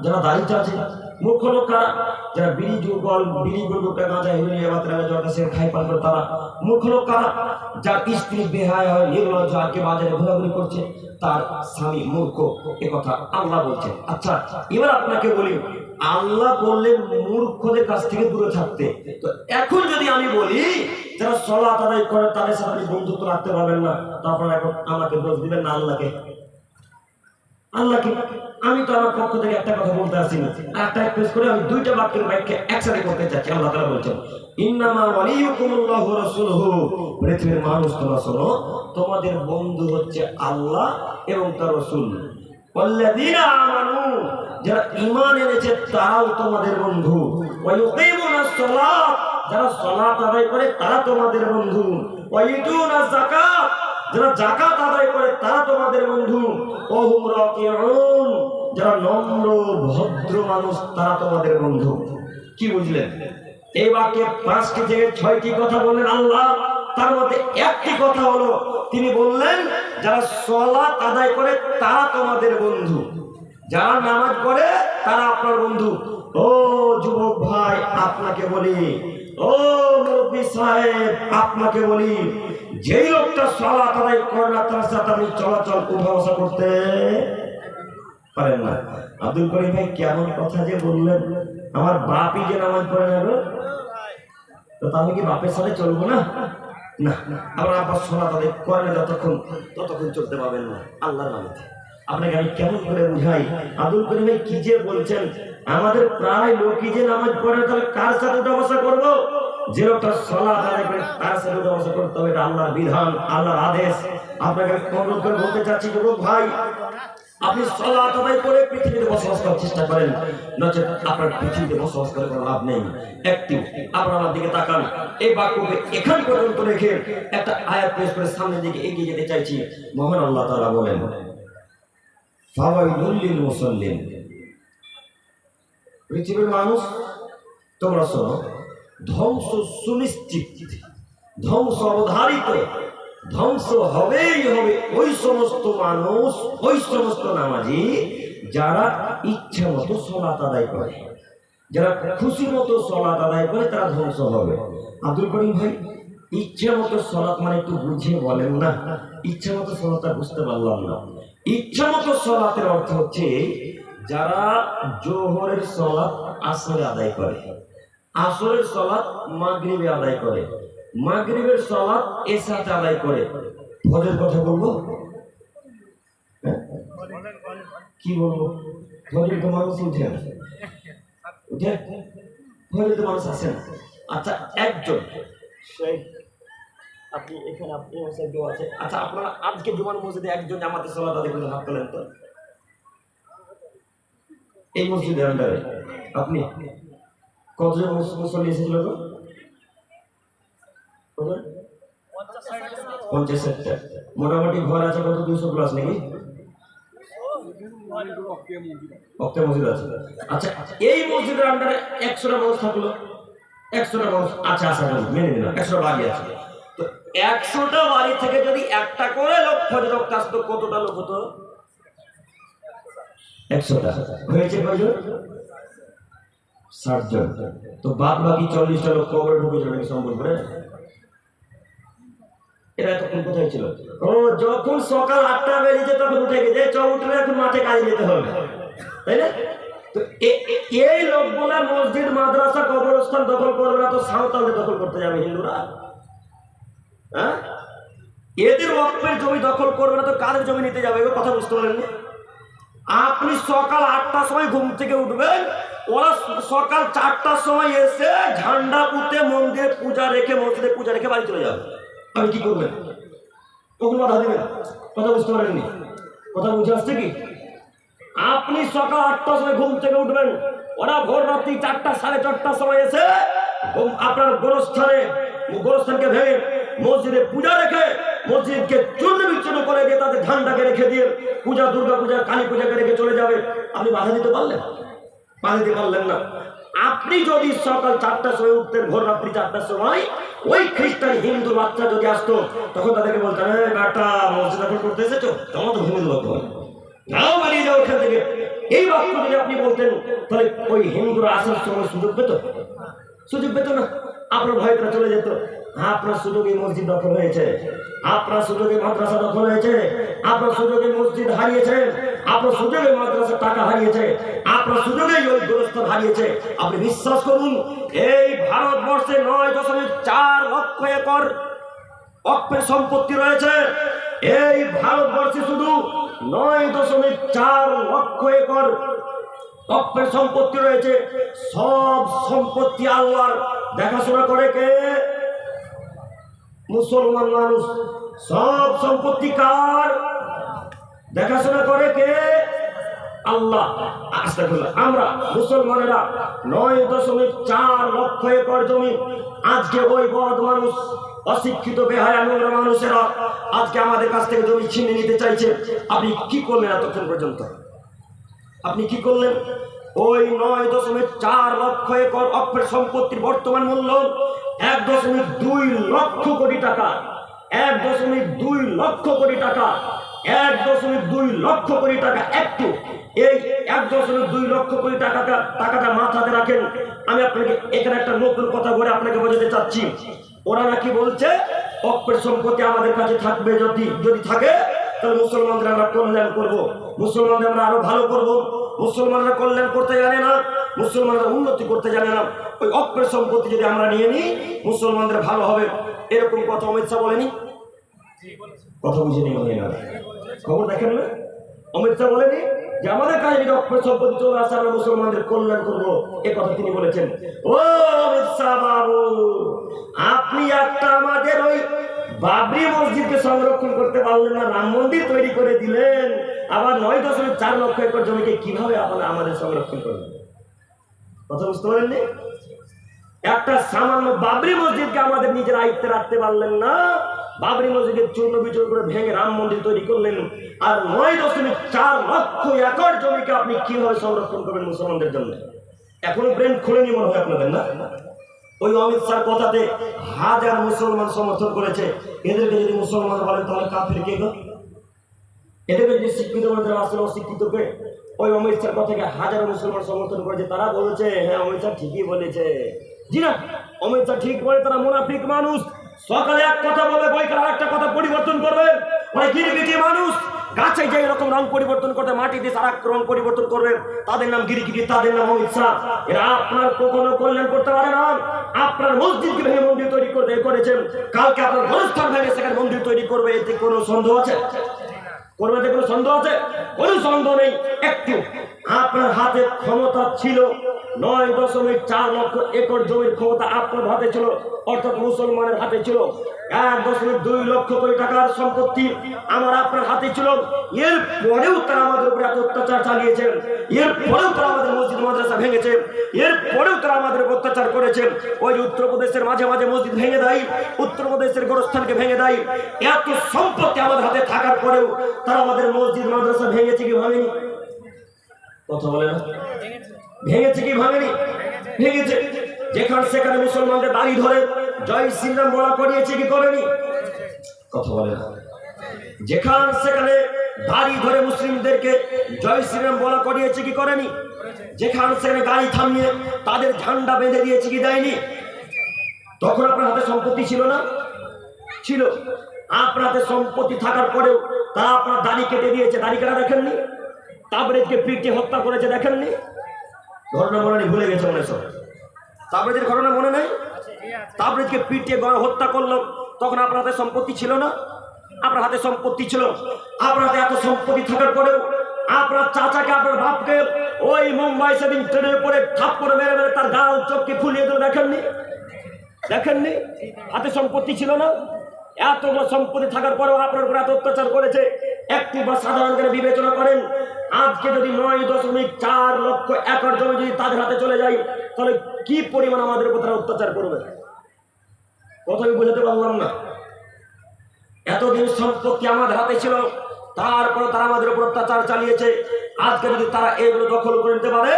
যারা দাড়ি চাচে। মূর্খ লোক কারা? যারা বিড়ি গুটকা গাঁজা হিরোইন বাতরা জর্দা সে খাই পান করে তারা। মূর্খ লোক কারা? যার স্ত্রী বেহায়া হয় নির্লজ্জ আজকে বাজারে ঘোরাঘুরি করছে, তার স্বামী মূর্খ। এ কথা আল্লাহ বলছেন। আচ্ছা, এবার আপনাকে বলি, আল্লাহ বললেন মূর্খদের কাছ থেকে দূরে থাকতে। তো এখন যদি আমি বলি যারা সালাত আদায় করে তাদের সাথে বন্ধুত্ব রাখতে পারবেন না, তারপর এখন আমাকে দোষ দিবেন না আল্লাহকে? আল্লাহকে আমি তো আমার পক্ষ থেকে একটা কথা বলতে আসি না, একটা এক্সপ্রেস করে আমি দুইটা বাক্যের ব্যাখ্যা একসাথে করতে চাচ্ছি। আল্লাহ তাআলা বলছেন ইন্নামা ওয়ালিয়ুকুমুল্লাহু ওয়া রাসূলুহু, পৃথিবীর মানুষ তোমরা শোনো, তোমাদের বন্ধু হচ্ছে আল্লাহ এবং তার রাসূল। ওয়াল্লাযীনা আমানু, যারা ঈমান এনেছে তারাও তোমাদের বন্ধু। ওয়া ইউকিমুনাস সালাত, যারা সালাত আদায় করে তারা তোমাদের বন্ধু। ওয়া ইউতুনাজ যাকাত, যারা যাকাত আদায় করে তারা তোমাদের বন্ধু। ওয়া হুম রাকিউন, যারা নম্র ভদ্র মানুষ তারা তোমাদের বন্ধু। কি বুঝলেন? এই বাক্যে 5টি থেকে 6টি কথা বললেন আল্লাহ। তার মধ্যে একটি কথা হলো তিনি বললেন যারা সালাত আদায় করে তারা তোমাদের বন্ধু, যারা নামাজ পড়ে তারা আপনার বন্ধু। ও যুবক ভাই আপনাকে বলি, ও মুরব্বী সাহেব আপনাকে বলি, যেই লোকটা সালাত আদায় করে না তার সাথে আপনি চলাচল উঠা বসা করতে পারেন না। আব্দুল করিম ভাই কেমন কথা যে বললেন, আমার বাপই যে নামাজ পড়ে না তো আমি কি বাপের সাথে চলবো না? না, আবার আব্বা সালাত আদায় করে না ততক্ষণ চলতে পারবেন না আল্লাহর নামে। আপনাকে আমি কেমন করে বুঝাই? আব্দুল করিম ভাই কি যে বলছেন, আমাদের প্রায় লোকই যে নামাজ পড়ে তাহলে কার সাথে উঠা বসা করবো? যে লোকটা সালাত আদায় করে তার সাথে উঠা বসা করতে হবে, এটা আল্লাহর বিধান, আল্লাহর আদেশ। আপনাকে অনুরোধ করে বলতে চাচ্ছি যুবক ভাই, আপনি সালাত আদায় করে পৃথিবীতে বসবাস করার চেষ্টা করেন, নচেত আপনার পৃথিবীতে বসবাস করে কোনো লাভ নেই। একটু আপনার আমার দিকে তাকান। এই বাক্যকে এখান পর্যন্ত রেখে একটা আয়াত পেশ করে সামনের দিকে এগিয়ে যেতে চাইছি। মহান আল্লাহ তাআলা বলেন ফাওয়াইলুল লিল মুসাল্লিন, পৃথিবীর মানুষ তোমরা শোনো, ধ্বংস সুনিশ্চিত, ধ্বংস অবধারিত, ধ্বংস হবেই হবে ওই সমস্ত মানুষ, ওই সমস্ত নামাজি যারা ইচ্ছা মতো সালাত আদায় করে, যারা খুশি মতো সালাত আদায় করে তারা ধ্বংস হবে। আব্দুল করিম ভাই ইচ্ছা মতো সালাত মানে একটু বুঝিয়ে বলেন না? ইচ্ছা মতো সালাতটা বুঝতে পারলাম না। ইচ্ছা মতো সালাতের অর্থ হচ্ছে যারা জোহরের সালাত আসরে আদায় করে, আসরের সালাত মাগরিবে আদায় করে, মাগরিবের সালাত এশাতে আদায় করে। ফজরের কথা বলবো? কি বলবো? ফজরে তো মানুষ উঠে না, উঠে ফজরে তো মানুষ আসে না। আচ্ছা একজন আপনি এখানে আপনি আছে, আচ্ছা আপনারা আজকে জুমার মসজিদে একজন জামাতে সালাত আদায় করে হাত তোলেন তো? এই মসজিদের আন্ডারে আপনি কতজন মুসল্লি এসেছিল তো? 50-60টা মোটামুটি ঘর আছে কত? 200 প্লাস নাকি? অক্টা মসজিদ আছে। আচ্ছা এই মসজিদের আন্ডারে 100টা মানুষ থাকলো, 100টা মানুষ আচ্ছা আচ্ছা মেনে নিলাম 100টা বাড়ি আছে। তো 100টা বাড়ি থেকে যদি একটা করে লোক ফজর কাজ তো কতটা লোক হতো? 100টা হয়েছে কয়জন? 60 জন। তো বাদ বাকি 40টা লোক কবরে ঢুকেছিল নাকি সম্ভব করে? এরা তখন কোথায় ছিল? ও যখন সকাল 8টা বেজেছে তখন উঠে গেছে, চল উঠলে এখন মাঠে কাজে যেতে হবে, তাই না? তো এই লোকগুলা মসজিদ মাদ্রাসা কবরস্থান দখল করবে না তো সাঁওতালদের দখল করতে যাবে হিন্দুরা? হ্যাঁ, এদের ওয়াকফের জমি দখল করবে না তো কাদের জমি নিতে যাবে? এবার কথা বুঝতে পারেননি? আপনি সকাল 8টার সময় ঘুম থেকে উঠবেন, ওরা সকাল 4টার সময় এসে ঝান্ডা পুঁতে মন্দিরে পূজা রেখে বাড়ি চলে যাবে। আমি কি করবেন? কখন বাধা দেবেন? কথা বুঝতে পারেননি? কথা বুঝে আসছে কি? আপনি সকাল 8টার সময় ঘুম থেকে উঠবেন, ওরা ভোর রাত্রি 4টা 4:30টার সময় এসে আপনার গোরস্থানকে ভেঙে মসজিদে পূজা রেখে মসজিদকে চূর্ণ বিচ্ছিন্ন করে দিয়ে তাদের ঝান্ডাকে রেখে দিয়ে দুর্গা পূজা কালী পূজাকে রেখে চলে যাবে। আপনি বাধা দিতে পারলেন? বাধা দিতে পারলেন না। আপনি যদি সকাল 4টার সময় উঠতেন, ভোর রাত্রি 4টার সময়, ওই খ্রিস্টান হিন্দু বাচ্চা যদি আসতো, তখন তাদেরকে বলতেন, বেটা মসজিদ এখন করতে এসেছো, তোমার তো ঘুমিয়ে দেবো, নাও বাড়িয়ে যাও ওখান থেকে। এই বাক্য যদি আপনি বলতেন, তাহলে ওই হিন্দুরা আসার সময় সুযোগ পেত? সুযোগ পেত না। আপনার ভয়টা চলে যেত। আপনার সুযোগে মসজিদ দখল হয়েছে, আপনার সুযোগে মাদ্রাসা দখল হয়েছে, আপনার সুযোগে মসজিদ হারিয়েছে, আপনার সুযোগে মাদ্রাসা টাকা হারিয়েছে, আপনার সুযোগে ওই গোরস্থান হারিয়েছে। আপনি বিশ্বাস করুন, এই ভারতবর্ষে 9.4 লক্ষ একর অক্ষের সম্পত্তি রয়েছে। এই ভারতবর্ষে শুধু 9.4 লক্ষ একর অক্ষের সম্পত্তি রয়েছে। সব সম্পত্তি আল্লাহর। দেখাশোনা করে কে? মুসলমান মানুষ। সব সম্পত্তি কার? দেখাশোনা করে কে? আল্লাহ। আস্তাগফিরুল্লাহ। আমরা মুসলমানেরা 9.4 লক্ষ একর জমি, আজকে ওই বদ মানুষ, অশিক্ষিত বেহায়া নোংরা মানুষেরা আজকে আমাদের কাছ থেকে জমি ছিনে নিতে চাইছে। আপনি কি করলেন এতক্ষণ পর্যন্ত? আপনি কি করলেন? ওই 9.4 লক্ষ একর অক্ষের সম্পত্তির বর্তমান মূল্য 1.2 লক্ষ কোটি টাকা। 1.2 লক্ষ কোটি টাকা। 1.2 লক্ষ কোটি টাকা। একটু এই 1.2 লক্ষ কোটি টাকাটা মাথাতে রাখেন। আমি আপনাকে এখানে একটা নতুন কথা বলে আপনাকে বোঝাতে চাচ্ছি। ওরা নাকি বলছে অক্ষের সম্পত্তি আমাদের কাছে থাকবে, যদি থাকে তাহলে মুসলমানদের আমরা কল্যাণ করবো, মুসলমানদের আমরা আরো ভালো করবো। মুসলমানরা কল্যাণ করতে জানে না, মুসলমানরা উন্নতি করতে জানে না। ওই অক্ষের সম্পত্তি যদি আমরা নিয়ে নিই, মুসলমানদের ভালো হবে। এরকম কথা অমিত শাহ বলেনি? কথা বুঝে নিয়ে খবর দেখেন না? অমিত শাহ বলেনি যে আমাদের কাছে যদি অক্ষের সম্পত্তি চলে আসে আমরা মুসলমানদের কল্যাণ করবো। এ কথা তিনি বলেছেন। ও অমিত শাহ বাবু, আপনি একটা আমাদের ওই বাবরি মসজিদকে সংরক্ষণ করতে পারলেন না, রাম মন্দির তৈরি করে দিলেন, আবার 9.4 লক্ষ একর জমিকে কিভাবে আপনারা আমাদের সংরক্ষণ করবেন? কথা বুঝতে পারেননি? একটা সামান্য বাবরি মসজিদকে আমাদের নিজের আয়ত্তে রাখতে পারলেন না, বাবরি মসজিদের চূর্ণ বিচূর্ণ করে ভেঙে রাম মন্দির তৈরি করলেন। আর 9.4 লক্ষ একর জমিকে আপনি কিভাবে সংরক্ষণ করবেন মুসলমানদের জন্য? এখনো ব্রেন খুলেনি মনে হয় আপনাদের, না? ওই অমিত শাহ কথাতে হাজার মুসলমান সমর্থন করেছে। এদেরকে যদি মুসলমান বলেন তাহলে কাফির কে গো? এদেরকে যদি শিক্ষিত বলেন আসলে অশিক্ষিতকে? ওই অমিত শাহ কথাকে হাজার মুসলমান সমর্থন করেছে। তারা বলেছে হ্যাঁ অমিত শাহ ঠিকই বলেছে। জি না, অমিত শাহ ঠিক বলে। তারা মুনাফিক মানুষ। সকালে এক কথা বলে বইকাল আরেকটা কথা পরিবর্তন করবে। ওরা গিরিগিটি মানুষ। গাছে যে এরকম রং পরিবর্তন করতে, মাটিতে আর এক রং পরিবর্তন করবে, তাদের নাম গিরিগিটি, তাদের নাম অমিত শাহ। এরা আপনার কখনো কল্যাণ করতে পারে না। আপনার মসজিদকে ভেঙে মন্দির তৈরি করেছেন, কালকে আপনার গোরস্থান ভেঙে সেখানে মন্দির তৈরি করবে। এতে কোনো সন্দেহ আছে? করবে? এতে কোনো সন্দেহ আছে? কোনো সন্দেহ নেই একটু। আপনার হাতে ক্ষমতা ছিল 9.4 লক্ষ একর জমির ক্ষমতা আপনার হাতে ছিল, অর্থাৎ মুসলমানের হাতে ছিল। 1.2 লক্ষ কোটি টাকার সম্পত্তি আমার আপনার হাতে ছিল। এরপরেও তারা আমাদের উপরে এত অত্যাচার চালিয়েছেন, এরপরেও তারা আমাদের মসজিদ মাদ্রাসা ভেঙেছে, এরপরেও তারা আমাদের অত্যাচার করেছে। ওই যে উত্তরপ্রদেশের মাঝে মাঝে মসজিদ ভেঙে দেয়, উত্তরপ্রদেশের গোরস্থানকে ভেঙে দেয়। এত সম্পত্তি আমাদের হাতে থাকার পরেও তারা আমাদের মসজিদ মাদ্রাসা ভেঙেছে কি ভাঙেনি? কথা বলে না? ভেঙেছে কি ভাঙেনি? ভেঙেছে। যেখানে সেখানে মুসলমানদের বাড়ি ধরে জয় শ্রীরাম বলা করিয়েছে কি করেনি? কথা বলে না? যেখানে সেখানে বাড়ি ধরে মুসলিমদেরকে জয় শ্রীরাম বলা করিয়েছে কি করেনি? যেখানে সেখানে গাড়ি থামিয়ে তাদের ঝান্ডা বেঁধে দিয়েছে কি দেয়নি? তখন আপনার হাতে সম্পত্তি ছিল না? ছিল। আপনার হাতে সম্পত্তি থাকার পরেও তারা আপনার দাড়ি কেটে দিয়েছে। দাড়ি কাটা দেখেননি? তাবরেজকে পিটে হত্যা করেছে দেখেননি? ঘটনা মনে নেই, ভুলে গেছে মনে সব। তাবরেজের ঘটনা মনে নেই? তাবরেজকে পিটিয়ে হত্যা করলো, তখন আপনার হাতে সম্পত্তি ছিল না? আপনার হাতে সম্পত্তি ছিল। আপনার হাতে এত সম্পত্তি থাকার পরেও আপনার চাচাকে, আপনার বাপকে ওই মুম্বাই সেদিন ট্রেনের উপরে থাপ্পড় মেরে মেরে তার গাল চোখকে ফুলিয়ে দিল, দেখেননি? দেখেননি? হাতে সম্পত্তি ছিল না, এত বড় সম্পত্তি থাকার পরেও আপনার উপর এত অত্যাচার করেছে। একটু বা সাধারণ করে বিবেচনা করেন, আজকে যদি 9.4 লক্ষ একর জমি যদি তাদের হাতে চলে যায়, তাহলে কি পরিমাণ আমাদের উপর তারা অত্যাচার করবে? কথা আমি বোঝাতে পারলাম না। এতদিন সম্পত্তি আমাদের হাতে ছিল, তারপর তারা আমাদের উপর অত্যাচার চালিয়েছে। আজকে যদি তারা এগুলো দখল করে নিতে পারে,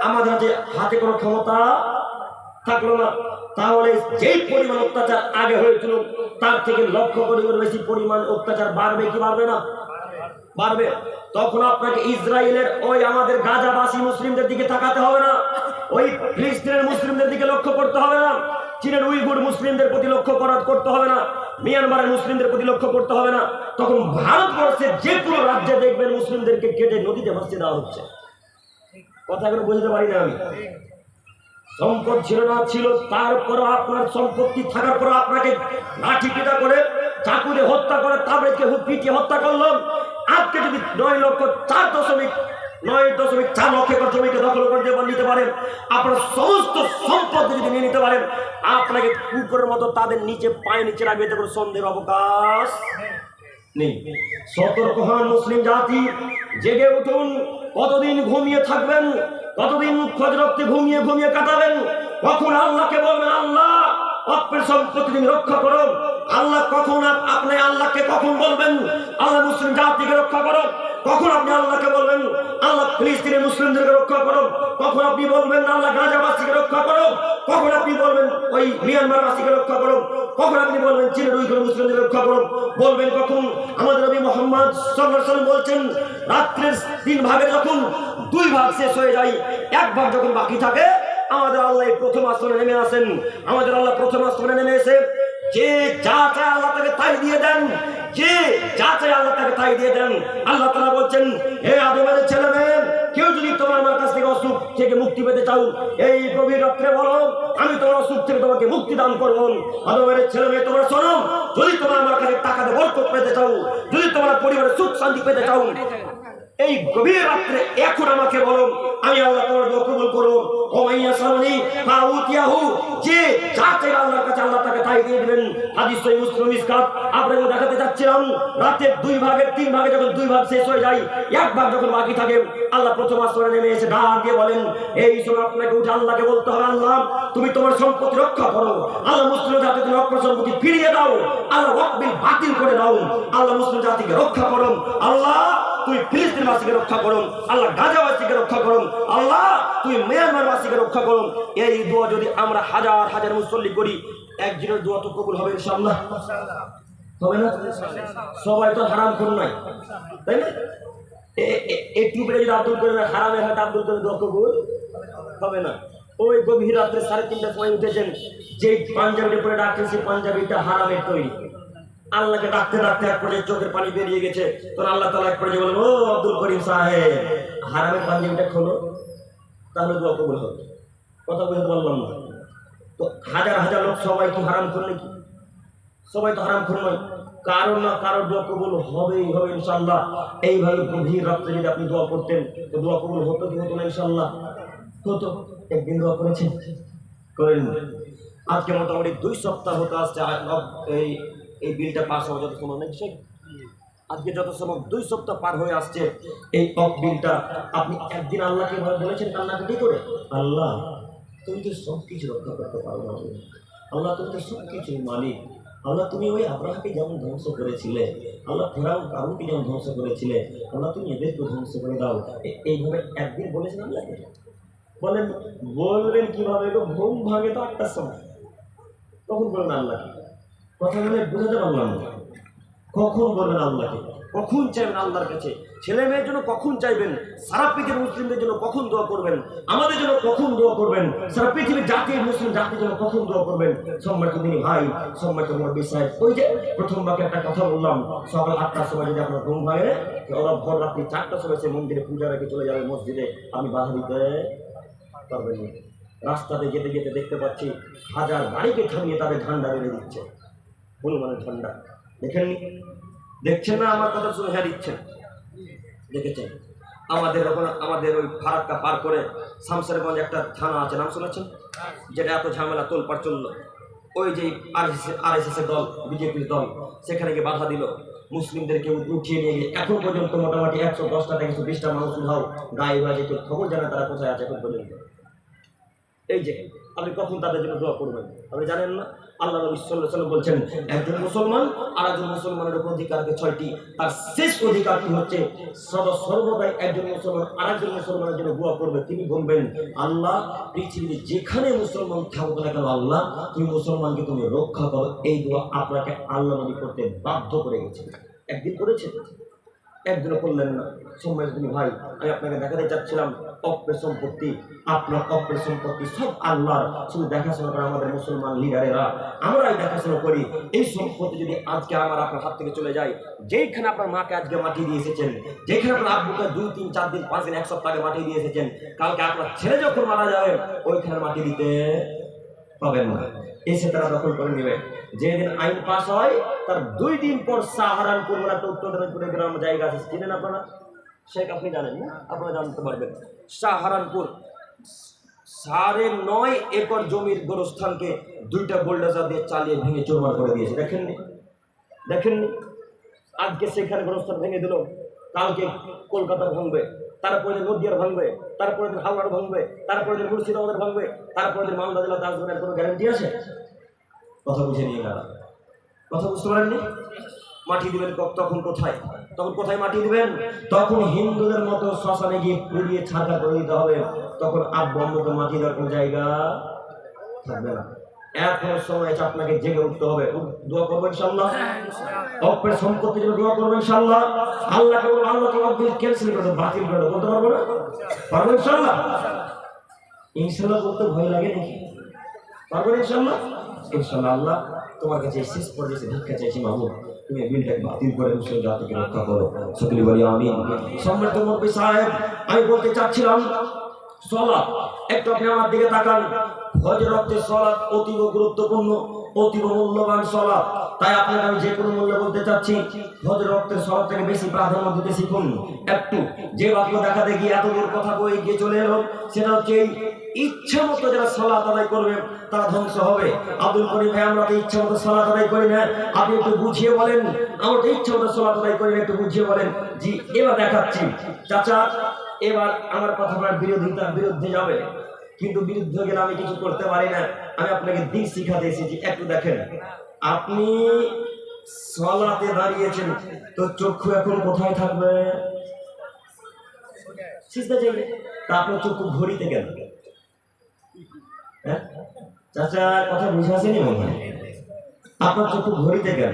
আমাদের হাতে কোনো ক্ষমতা থাকলো না, তাহলে যেই পরিমাণ অত্যাচার আগে হয়েছিল তার থেকে লক্ষ কোটি গুণ বেশি পরিমাণ অত্যাচার বাড়বে কি বাড়বে না? বাড়বে। তখন আপনাকে ইসরায়েলের ওই আমাদের গাজাবাসী মুসলিমদের দিকে তাকাতে হবে না, ওই ফিলিস্তিনের মুসলিমদের দিকে লক্ষ্য করতে হবে না, চীনের উইগুর মুসলিমদের প্রতি লক্ষ্য করতে হবে না, মিয়ানমারের মুসলিমদের প্রতি লক্ষ্য করতে হবে না। তখন ভারতবর্ষের যে কোনো রাজ্যে দেখবেন মুসলিমদেরকে কেটে নদীতে ভাসিয়ে দেওয়া হচ্ছে। কথাগুলো বুঝতে পারি না আমি। সম্পদ ছিল না ছিল, তারপরও আপনার সম্পত্তি থাকার পর আপনাকে লাঠি পিটা করে চাকু দিয়ে হত্যা করে তাদেরকে পিটিয়ে হত্যা করলাম। আজকে যদি 9.4 লক্ষ একর জমিকে দখল করে নিতে পারেন, আপনার সমস্ত সম্পদ যদি নিয়ে নিতে পারেন, আপনাকে কুকুরের মতো তাদের নিচে পায়ে নিচে রাখবে, এতে কোনো সন্দেহের অবকাশ নেই। সতর্ক হন মুসলিম জাতি, জেগে উঠুন। কতদিন ঘুমিয়ে থাকবেন? কতদিন খোঁজরক্তে ঘুমিয়ে ঘুমিয়ে কাটাবেন? কখন আল্লাহকে বলবেন আল্লাহ আপনার সম্পত্তি তুমি রক্ষা করো? আল্লাহ কখন আপনি আল্লাহকে কখন বলবেন আল্লাহ মুসলিম জাতিকে রক্ষা করো? কখন আপনি আল্লাহকে বলবেন আল্লাহ ফিলিস্তিনের মুসলিমদেরকে রক্ষা করো? কখন আপনি বলবেন আল্লাহ গাজাবাসীকে রক্ষা করো? কখন আপনি বলবেন ওই মিয়ানমারবাসীকে রক্ষা করো? কখন আপনি বলবেন চীনের উইগুর মুসলিমদের রক্ষা করো? বলবেন কখন? আমাদের নবী মুহাম্মদ সাল্লাল্লাহু আলাইহি ওয়াসাল্লাম বলছেন, রাত্রের 3 ভাগে যখন 2 ভাগ শেষ হয়ে যায়, 1 ভাগ যখন বাকি থাকে, আমাদের আল্লাহ প্রথম আসমানে নেমে আসেন। আমাদের আল্লাহ প্রথম আসমানে নেমে এসে যে যা চায় আল্লাহ তাকে তাই দিয়ে দেন, যে যা চায় আল্লাহ তাকে তাই দিয়ে দেন। আল্লাহ তাআলা বলছেন, হে আদমের ছেলে মেয়ে, কেউ যদি তোমার আমার কাছ থেকে অসুখ থেকে মুক্তি পেতে চাও, এই গভীর রাত্রে বলো, আমি তোমার অসুখ থেকে তোমাকে মুক্তি দান করব। আদমের ছেলে মেয়ে, তোমরা শোনো, যদি তোমরা আমার কাছে টাকাতে বরকত পেতে চাও, যদি তোমরা পরিবারের সুখ শান্তি পেতে চাও, এই গভীর রাত্রে এখন আমাকে বলো, আমি আল্লাহ তোমার দোয়া কবুল করব। ও মাইয়া সালনি ফাউতিয়াহু, যে যা চায় আল্লাহর কাছে আল্লাহ তাকে তাই দিয়ে দিবেন। হাদিস সহিহ মুসলিম মিসকাত। আপনাদের দেখাতে যাচ্ছিলাম, রাতের 2 ভাগের 3 ভাগে যখন 2 ভাগ শেষ হয়ে যায়, 1 ভাগ যখন বাকি থাকে, আল্লাহ প্রথম আসমানে নেমে এসে ডাক দিয়ে বলেন, এই সময় আপনাকে উঠে আল্লাহকে বলতে হবে, আল্লাহ তুমি তোমার সম্পত্তি রক্ষা করো, আল্লাহ মুসলিম জাতিকে তুমি অপর সম্পত্তি ফিরিয়ে দাও, আল্লাহ ওয়াকবিল বাতিল করে দাও, আল্লাহ মুসলিম জাতিকে রক্ষা করো, আল্লাহ তুই ফিলিস্তিনবাসীকে রক্ষা করো, আল্লাহ গাজাবাসীকে রক্ষা করো, আল্লাহ তুই মিয়ানমারবাসীকে রক্ষা করো। এই দোয়া যদি আমরা হাজার হাজার মুসল্লি করি, একজনের দোয়া তো কবুল হবে ইনশাআল্লাহ। হবে না? সবাই তো হারাম খুন নয়, তাই না? একটু করে যদি আব্দুল করিম হারামের হাতে আব্দুল করিম দোয়া কবুল হবে না। ওই গভীর রাত্রে 3:30টার সময় উঠেছেন, যে পাঞ্জাবিটা পরে ডাকছেন, সেই পাঞ্জাবিটা হারামের তৈরি। আল্লাহকে ডাকতে ডাকতে এক পর্যায়ে চোখের পানি বেরিয়ে গেছে, তখন আল্লাহ তাআলা এক পর্যায়ে বলেন, ও আব্দুল করিম সাহেব, হারামের পাঞ্জাবিটা খোলো, তাহলে দোয়া কবুল হবে। কথা বুঝতে পারলাম না? তো হাজার হাজার লোক সবাই কি হারাম খুন নাকি? সবাই তো হারাম খুন নয়, কারো না কারো দোয়া কবুল হবেই হবে ইনশাআল্লাহ। এইভাবে গভীর রাত্রে যদি আপনি দোয়া করতেন, তো দোয়া কবুল হতো কি হতো না? ইনশাআল্লাহ হতো। একদিন দোয়া করেছেন? করেন। আজকে মোটামুটি 2 সপ্তাহ হতে আসছে এই বিলটা পাস হওয়া, যত সময় নেই আজকে যত সময় 2 সপ্তাহ পার হয়ে আসছে এই বিলটা। আপনি একদিন আল্লাহকে বলেছেন কান্নাকাটি করে, আল্লাহ তুমি তো সব কিছু রক্ষা করতে পারো না, আল্লাহ তুমি তো সব কিছুর মালিক, আল্লাহ তুমি ওই আব্রাহাকে যেমন ধ্বংস করেছিলে, আল্লাহ ফেরাউন কারুনকে যেমন ধ্বংস করেছিলে, আল্লাহ তুমি এদেরকে ধ্বংস করে দাও। এইভাবে একদিন বলেছেন আল্লাহকে? বলবেন কিভাবে? ঘুম ভাঙে তো 8টার সময়, তখন বলবেন আল্লাহকে। কথা বলে বুঝাতে পারলাম না। কখন বলবেন আল্লাহকে? কখন চাইবেন আল্লাহর কাছে? ছেলে মেয়ের জন্য কখন চাইবেন? সারা পৃথিবীর মুসলিমদের জন্য কখন দোয়া করবেন? আমাদের জন্য কখন দোয়া করবেন? সারা পৃথিবীর জাতির মুসলিম জাতির জন্য কখন দোয়া করবেন? সম্মানিত দিনী ভাই, সম্মানিত মুরব্বী সাহেব, ওই যে প্রথম বাক্যে একটা কথা বললাম, সকাল 8টার সময় যদি আপনার ঘুম ভাঙে, ওরা ভোর রাত্রি 4টার সময় সে মন্দিরে পূজা রেখে চলে যাবে মসজিদে, আমি বাধা দিতে পারবেন না। রাস্তাতে যেতে যেতে দেখতে পাচ্ছি হাজার গাড়িকে থামিয়ে তাদের ঝান্ডা বেড়ে দিচ্ছে, হনুমানের ঝান্ডা। দেখেননি? দেখছেন না? আমার কথা শুনে হ্যাঁ দিচ্ছেন, দেখেছেন? আমাদের ওই ফারাক্কা পার করে শামসেরগঞ্জ একটা থানা আছে, নাম শুনেছেন? যেটা এত ঝামেলা তোলপাড় চললো, ওই যে আরএসএস এর দল, বিজেপির দল সেখানে গিয়ে বাধা দিল, মুসলিমদেরকে উঠিয়ে নিয়ে গিয়ে এখন পর্যন্ত মোটামুটি 110টা থেকে 120টা মানুষ উঠাও গায়ে বাজে, খবর জানে তারা কোথায় আছে এখন পর্যন্ত। এই যে আপনি কখন তাদের জন্য দোয়া করবেন আপনি জানেন না? আল্লাহ নবী সাল্লাল্লাহু আলাইহি ওয়াসাল্লাম বলছেন, একজন মুসলমান আর একজন মুসলমানের উপর অধিকারকে 6টি, তার শেষ অধিকারটি হচ্ছে সর্বদাই একজন মুসলমান আর একজন মুসলমানের জন্য দোয়া করবে। তিনি বলবেন, আল্লাহ পৃথিবীতে যেখানে মুসলমান থাকবে না কেন, আল্লাহ তুমি মুসলমানকে তুমি রক্ষা করো। এই দোয়া আপনাকে আল্লাহ নবী করতে বাধ্য করে গেছে। একদিন করেছেন, একদিনও করলেন না। সম্মানিত ভাই, আমি আপনাকে দেখাতে চাচ্ছিলাম অপ্রের সম্পত্তি, আপনার অপ্রের সম্পত্তি সব আল্লাহর, শুধু দেখাশোনা করে আমাদের মুসলমান লিডারেরা, আমরাই দেখাশোনা করি। এই সম্পত্তি যদি আজকে আমার আপনার হাত থেকে চলে যায়, যেইখানে আপনার মাকে আজকে মাটি দিয়ে এসেছেন, যেখানে আপনার আব্বুকে 2, 3, 4 দিন, 5 দিন, 1 সপ্তাহ আগে মাটি দিয়ে এসেছেন, কালকে আপনার ছেলে যখন মারা যাবে ওইখানে মাটি দিতে পাবেন না, এসে তারা দখল করে নেবে। যেদিন আইন পাস হয় তার 2 দিন পর সাহারানপুর বলে একটা উত্তর দিনাজপুরের গ্রাম জায়গা আছে, চিনেন আপনারা? শেখ আপনি জানেন না? আপনারা জানতে পারবেন। সাহারানপুর 9.5 একর জমির গোরস্থানকে 2টা বোল্ডাজার দিয়ে চালিয়ে ভেঙে চুরমার করে দিয়েছে। দেখেননি? আজকে সেখানে গোরস্থান ভেঙে দিল, কালকে কলকাতা ভাঙবে, তারপরে নদিয়ার ভাঙবে, তারপরে হাওড়ার ভাঙবে, তারপরে মুর্শিদাবাদের ভাঙবে, তারপরে মালদা জেলাতে আসবে। কোনো গ্যারান্টি আছে? কথা বুঝে নিয়ে গেল। কথা বুঝতে পারেননি? মাটি দিবেন তখন কোথায়? মাটি দিবেন? তখন হিন্দুদের মতো শ্মশানে গিয়ে পুড়িয়ে ছাড়া করে দিতে হবে। তখন আব্বু আম্মুকে মাটি দেওয়ার কোনো জায়গা থাকবে না। এখন সময় আছে আপনাকে জেগে উঠতে হবে। দোয়া করবেন ইনশাআল্লাহ, অপরের সম্পত্তির জন্য দোয়া করবেন ইনশাআল্লাহ। আল্লাহকে বলবো, আল্লাহকে আপনি ক্যান্সেল করে দেন, বাতিল করে দেন, বলতে পারবো না? পারবেন ইনশাআল্লাহ? ইনশাআল্লাহ বলতে ভয় লাগে নাকি? পারবেন ইনশাআল্লাহ? ইনশাআল্লাহ। আল্লাহ তোমার কাছে শেষ পর্যায়ে ভিক্ষা চাইছি, মাহমুদ তুমি বিলটাকে বাতিল করে মুসলিম জাতিকে রক্ষা করো। সকলে বলি আমিন। সম্মানিত মুফতি সাহেব, আমি বলতে চাচ্ছিলাম সালাত, একটু আপনি আমার দিকে তাকান। ফজর ওয়াক্তের সালাত অতীব গুরুত্বপূর্ণ, অতীব মূল্যবান সালাত। তাই আপনাকে আমি যে কোনো মূল্য বলতে চাচ্ছি, ফজর ওয়াক্তের সালাতটাকে বেশি প্রাধান্য দিতে শিখুন। একটু যে বাক্য দেখাতে গিয়ে এত দূর কথা বলে গিয়ে চলে এলো, সেটা হচ্ছে এই ইচ্ছা মতো যারা সালাত আদায় করবে তারা ধ্বংস হবে। আব্দুল করিম ভাই, আমরা তো ইচ্ছা মতো সালাত আদায় করি না, আপনি একটু বুঝিয়ে বলেন। আমরা তো ইচ্ছা মতো সালাত আদায় করি না, একটু বুঝিয়ে বলেন। জি, এবার দেখাচ্ছি। চাচা, এবার আমার কথাটার বিরোধিতার বিরুদ্ধে যাবে, কিন্তু বিরুদ্ধে গেলে আমি কিছু করতে পারি না। আমি আপনাকে দিক শিখাতে এসেছি, একটু দেখেন। আপনি সালাতে দাঁড়িয়েছেন, তো চক্ষু এখন কোথায় থাকবে? সিজদা যাবে। তা আপনার চক্ষু ঘড়িতে কেন? হ্যাঁ চাচা, কথা বুঝে আসেনি মনে হয়? আপনার চক্ষু ঘড়িতে কেন?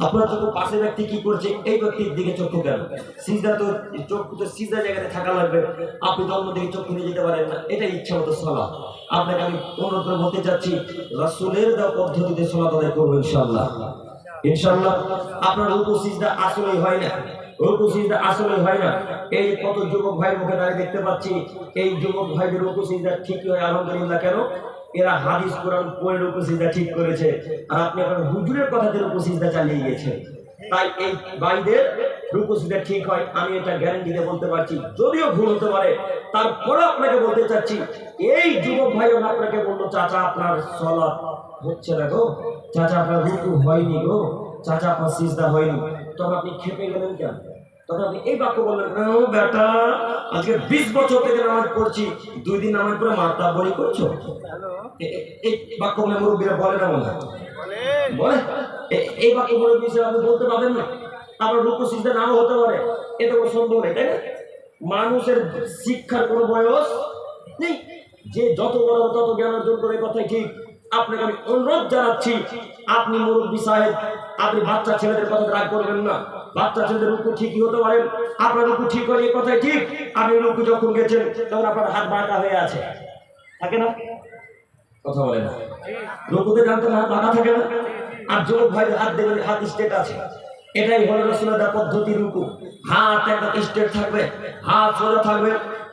আপনার চক্ষু পাশের ব্যক্তি কি করছে এই ব্যক্তির দিকে চক্ষু কেন? সিজদা তো চক্ষু তো সিজদা জায়গাতে থাকা লাগবে, আপনি তো অন্য দিকে চক্ষু নিয়ে যেতে পারেন না। এটা ইচ্ছা মতো সালাত। আপনাকে আমি অনুরোধ করে বলতে চাচ্ছি, রাসূলের দেওয়া পদ্ধতিতে সালাত আদায় করবো ইনশাআল্লাহ। ইনশাআল্লাহ। আপনার রুকু সিজদা আসলেই হয় না, রুকু সিজদা আসলেই হয় না। এই কত যুবক ভাই মুখে দাঁড়িয়ে দেখতে পাচ্ছি, এই যুবক ভাইদের রুকু সিজদা ঠিকই হয়, আলহামদুলিল্লাহ। কেন? এরা হাদিস কোরআন পড়ে রুকু সিজদা ঠিক করেছে, আর আপনি এখন হুজুরের কথাতে রুকু সিজদা চালিয়ে গেছেন। তাই এই ভাইদের রুকু সিজদা ঠিক হয়, আমি এটা গ্যারান্টি দিয়ে বলতে পারছি। যদিও ভুল হতে পারে, তারপরে আপনাকে বলতে চাচ্ছি, এই যুবক ভাই আপনাকে বললো, চাচা আপনার সালাত হচ্ছে না গো, চাচা আপনার রুকু হয়নি গো, চাচা আপনার সিজদা হয়নি। তখন আপনি খেপে গেলেন কেন? তখন আপনি এই বাক্য বললেন, বেটা আজকে 20 বছর থেকে নামাজ পড়ছি, 2 দিন নামাজ পড়ে মাথা বলি করছো। এই বাক্য মুরব্বীরা বলে না, মনে বলে? এই বাক্য মুরব্বী হিসেবে আপনি বলতে পারবেন না? আপনার রুকু সিজদা নাও হতে পারে, এটা কোনো সন্দেহ নেই, তাই না? মানুষের শিক্ষার কোনো বয়স নেই, যে যত বড় তত জ্ঞান অর্জন করে, কথাই ঠিক। আপনাকে আমি অনুরোধ জানাচ্ছি, আপনি মুরব্বী সাহেব, আপনি বাচ্চা ছেলেদের কথা রাগ করবেন না। বাচ্চা ছেলেদের রুকু ঠিকই হতে পারে, আপনার রুকু ঠিক হয়, এই কথাই ঠিক। আপনি রুকু যখন গেছেন তখন আপনার হাত বাঁকা হয়ে আছে, থাকে না? কথা বলে না, রুকুতে জানতে হাত বাঁকা থাকে না? আর যুবক ভাই হাত দেবেন, হাত স্ট্রেট আছে। এটাই হলো রাসূলের দেওয়া পদ্ধতি। রুকু হাত একদম স্ট্রেট থাকবে, হাত সোজা থাকবে।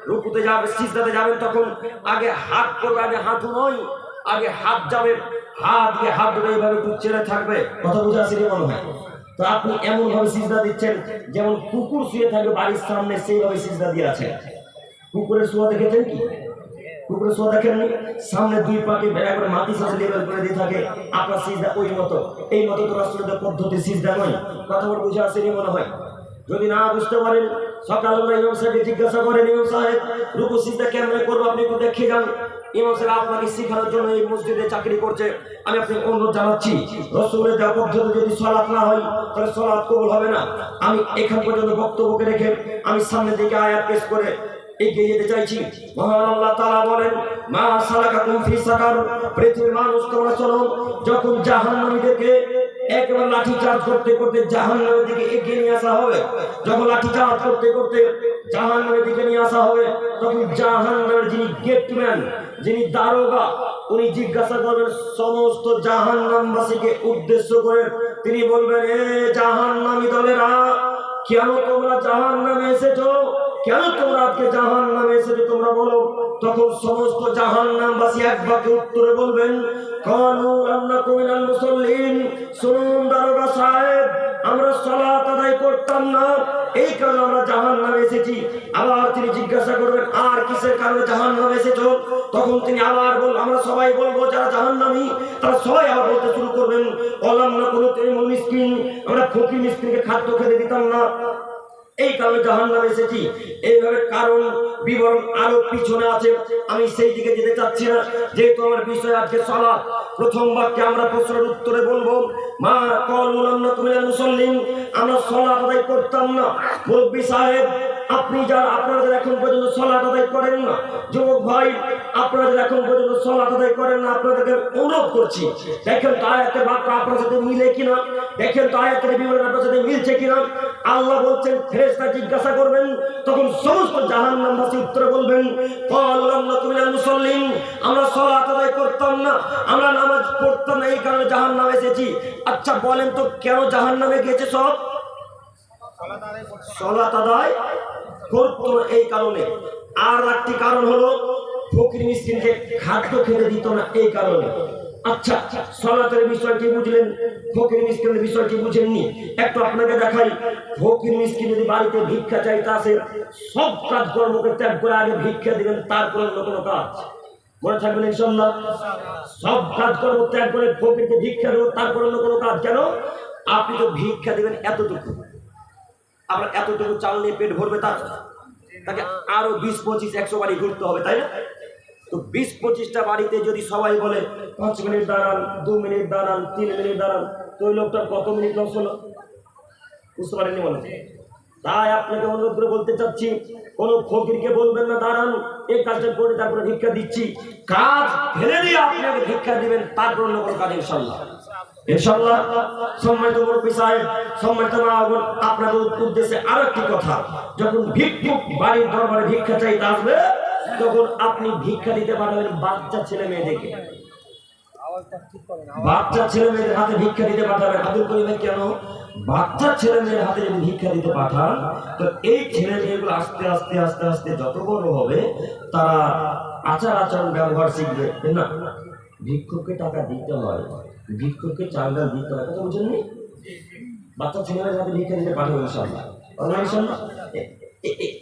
রুকুতে যাবে, সিজদাতে যাবেন, তখন আগে হাত করবে, আগে হাঁটু নয়, আগে হাত যাবে, হাত দিয়ে হাত ধরে এইভাবে একটু চেড়ে থাকবে। কথা বুঝে আসেনি মনে হয়? তো আপনি এমন ভাবে সিজদা দিচ্ছেন যেমন কুকুর শুয়ে থাকে বাড়ির সামনে, সেইভাবে সিজদা দিয়ে আছেন। কুকুরের শোয়া দেখেছেন কি? কুকুরের শোয়া দেখেননি? সামনে দুই পাকে বেড়া করে মাটির সাথে লেবেল করে দিয়ে থাকে, আপনার সিজদা ওই মতো। এই মতো তো রাসূলের পদ্ধতি সিজদা নয়। কথা বলে বুঝে আসেনি মনে হয়। যদি না বুঝতে পারেন সকালবেলা ইমাম সাহেবকে জিজ্ঞাসা করেন, ইমাম সাহেব রুকু সিজদা কেমনে করবো আপনি একটু দেখে যান। ইমাম সাহেব আপনাকে শেখানোর জন্য এই মসজিদে চাকরি করছে, আমি আপনাকে অনুরোধ জানাচ্ছি রাসূলের দেওয়া পদ্ধতি যদি সালাত না হয় তাহলে সালাত কবুল হবে না। আমি এখান পর্যন্ত বক্তব্যকে রেখে আমি সামনের দিকে আয়াত পেশ করে এগিয়ে যেতে চাইছি। মহান আল্লাহ তাআলা বলেন, মা সালাকাকুম ফি সাকার, পৃথিবীর মানুষ তোমরা চলো, যখন জাহান্নামীদেরকে একবার লাঠি চার্জ করতে করতে জাহান্নামের দিকে এগিয়ে নিয়ে আসা হবে, যখন লাঠি চার্জ করতে করতে জাহান্নামের দিকে নিয়ে আসা হবে, তখন জাহান্নামের যিনি গেটম্যান, যিনি দারোগা, উনি জিজ্ঞাসা করবেন সমস্ত জাহান্নামবাসীকে উদ্দেশ্য করে, তিনি বলবেন, এ জাহান্নামী দলেরা, কেন তোমরা জাহান্নামে এসেছো? কেন তোমরা আজকে জাহান্নামে এসেছো তোমরা বলো। তখন সমস্ত জাহান্নামবাসী এক বাক্যে উত্তরে বলবেন, কালু লাম নাকু মিনাল মুসাল্লিন, শুনুন দারোগা সাহেব, আমরা সালাত আদায় করতাম না, এই কারণে আমরা জাহান্নামে এসেছি। আবার তিনি জিজ্ঞাসা করবেন, আর কিসের কারণে জাহান্নামে এসেছো? তখন তিনি আবার আমরা সবাই বলবো যারা জাহান্নামী তারা সবাই আবার বলতে শুরু করবেন, ওয়ালাম নাকু নুতিমুল মিসকিন, আমরা ফকির মিসকিনকে খাদ্য খেতে দিতাম না, এই কারণে জাহান্নামে এসেছি। এইভাবে কারণ বিবরণ আরো পিছনে আছে, আমি সেই দিকে যেতে চাচ্ছি না, যেহেতু আমার বিষয় আজকে সালাত। প্রথম বাক্যে আমরা প্রশ্নের উত্তরে বলবো, মা ক্বালু লাম নাকু মিনাল মুসাল্লিন, আমরা সালাত আদায় করতাম না। মুরব্বি সাহেব, আপনি যারা আপনারা এখন পর্যন্ত সালাত আদায় করেন না, যুবক ভাই আপনারা এখন পর্যন্ত সালাত আদায় করেন না, আপনাদেরকে অনুরোধ করছি, দেখেন তো আয়াতের বাক্য আপনার সাথে মিলে কিনা, দেখেন তো আয়াতের বিবরণ আপনার সাথে মিলছে কিনা। আল্লাহ বলছেন ফেরেশতা জিজ্ঞাসা করবেন, তখন সমস্ত জাহান্নামবাসী উত্তরে বলবেন, ক্বালু লাম নাকু মিনাল মুসাল্লিন, আমরা সালাত আদায় করতাম না, আমরা নামাজ পড়তাম না, এই কারণে জাহান্নামে এসেছি। আচ্ছা বলেন তো কেন জাহান্নামে গিয়েছে সব? সালাত আদায় করতো না এই কারণে। আর একটি কারণ হলো ফকির মিসকিনকে খাদ্য খেতে দিত না, এই কারণে। আচ্ছা সালাতের বিষয়টি বুঝলেন, ফকির মিসকিনের বিষয়টি বুঝেননি। একটু আপনাকে দেখাই, ফকির মিসকিন যদি বাড়িতে ভিক্ষা চাইতে আসে, সব কাজ কর্মকে ত্যাগ করে আগে ভিক্ষা দিবেন, তারপরে অন্য কোনো কাজ। মনে থাকবেন ইনশাআল্লাহ, সব কাজ কর্ম ত্যাগ করে ফকিরকে ভিক্ষা দেবো, তারপরে অন্য কোনো কাজ। কেন? আপনি তো ভিক্ষা দিবেন এতটুকু, আপনার এতটুকু চাল নিয়ে পেট ভরবে, তাকে আরো 20-25-100 বাড়ি ঘুরতে হবে, তাই না? তো 20-25টা বাড়িতে যদি সবাই বলে 5 মিনিট দাঁড়ান, 2 মিনিট দাঁড়ান, 3 মিনিট দাঁড়ান, তো ওই লোকটার কত মিনিট লস হলো? বুঝতে পারেননি মনে? তাই আপনাকে অনুরোধ করে বলতে চাচ্ছি, কোন ফকিরকে বলবেন না দাঁড়ান, এই কাজটা করে তারপরে ভিক্ষা দিচ্ছি। কাজ ফেলে দিয়ে আপনাকে ভিক্ষা দিবেন, তারপর অন্য কোনো কাজ ইনশাআল্লাহ। ইনশাআল্লাহ। সম্মানিত মুরব্বি সাহেব, সম্মানিত মা বোন, আপনাদের উদ্দেশ্যে আরো একটি কথা, যখন ভিক্ষুক বাড়ির দরবারে ভিক্ষা চাইতে আসবে, তখন আপনি ভিক্ষা দিতে পারবেন বাচ্চা ছেলে মেয়েদেরকে, বাচ্চা ছেলে মেয়েদের হাতে ভিক্ষা দিতে পাঠাবেন। আদর করিবেন কেন? বাচ্চা ছেলে মেয়ের হাতে যদি ভিক্ষা দিতে পাঠান, তো এই ছেলে মেয়েগুলো আস্তে আস্তে আস্তে আস্তে যত বড় হবে, তারা আচার আচরণ ব্যবহার শিখবে। না, ভিক্ষুককে টাকা দিতে হয়, ভিক্ষুককে চাল ডাল দিতে হয়, কথা বুঝেননি? বাচ্চা ছেলেমেয়ের হাতে ভিক্ষা দিতে পাঠাবো ইনশাআল্লাহ, ইনশাআল্লাহ।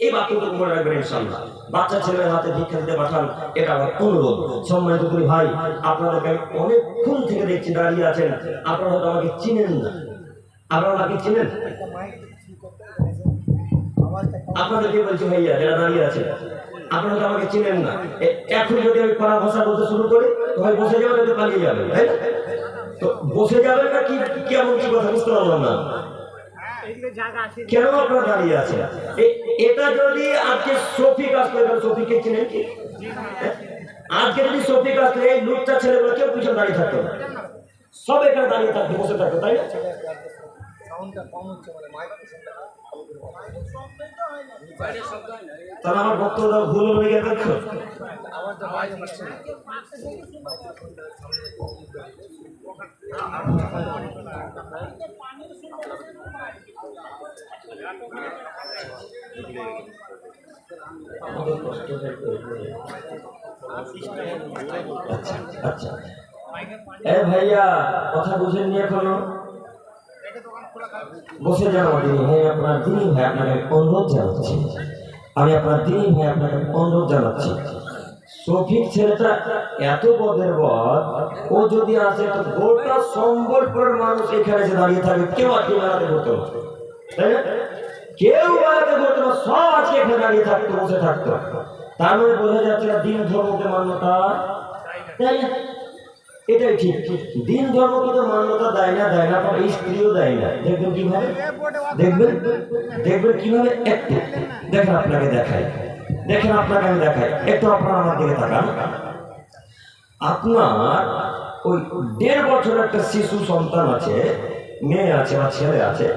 এই বাক্যটুকু মনে রাখবেন ইনশাআল্লাহ। বাচ্চা ছেলের হাতে ভিক্ষা দিতে পাঠান, এটা আমার অনুরোধ। সম্মানিত করি ভাই, আপনাদেরকে আমি অনেকক্ষণ থেকে দেখছি দাঁড়িয়ে আছেন, আপনারা হয়তো আমাকে চিনেন না। আপনারা আমাকে চিনেন? আপনাদেরকে বলছি ভাইয়া যারা দাঁড়িয়ে আছে, আপনারা তো আমাকে চিনেন না। এখন যদি আমি কড়া ভাষা বলতে শুরু করি, তো ভাই বসে যাবেন, তো পালিয়ে যাবেন, তাই না? তো বসে যাবেন না কি, কেমন কি কথা বুঝতে পারলাম না। কেন আপনারা দাঁড়িয়ে আছেন? এটা যদি আজকে শফিক আসলে, শফিককে চিনেন কি? আজকে যদি শফিক আসলে এই লুচ্চা ছেলেগুলো কেউ পিছনে দাঁড়িয়ে থাকতো না, সব এখানে দাঁড়িয়ে থাকতো, বসে থাকতো, তাই না? তাহলে আমার বক্তব্য ভুল হয়ে গেছে। আচ্ছা, ভাইয়া কথা বুঝেননি এখনো? বসে যান আমার দিনী ভাই, আপনার দিনী ভাই আপনাকে অনুরোধ জানাচ্ছি, আমি আপনার দিনী ভাই আপনাকে অনুরোধ জানাচ্ছি। শফিক ছেলেটা এত বদের বদ, ও যদি আসে তো গোটা সম্বলপুরের মানুষ এখানে এসে দাঁড়িয়ে থাকবে, কেউ আজকে বেড়াতে করতো না, তাই না? কেউ বেড়াতে করতো না, সব আজকে এখানে দাঁড়িয়ে থাকতো, বসে থাকতো। তার মানে বোঝা যাচ্ছে না দিন ধর্মকে মান্যতা, তাই না? এটাই ঠিক, দিন ধর্মকে তো মান্যতা দেয় না, আপনার স্ত্রীও দেয় না। দেখবেন কিভাবে, দেখবেন কিভাবে, একটু দেখেন, আপনাকে দেখাই, দেখেন আপনাকে আমি দেখাই, একটু আপনারা আমার দিকে তাকান। আপনার ওই 1.5 বছর একটা শিশু সন্তান আছে, মেয়ে আছে বা ছেলে আছে,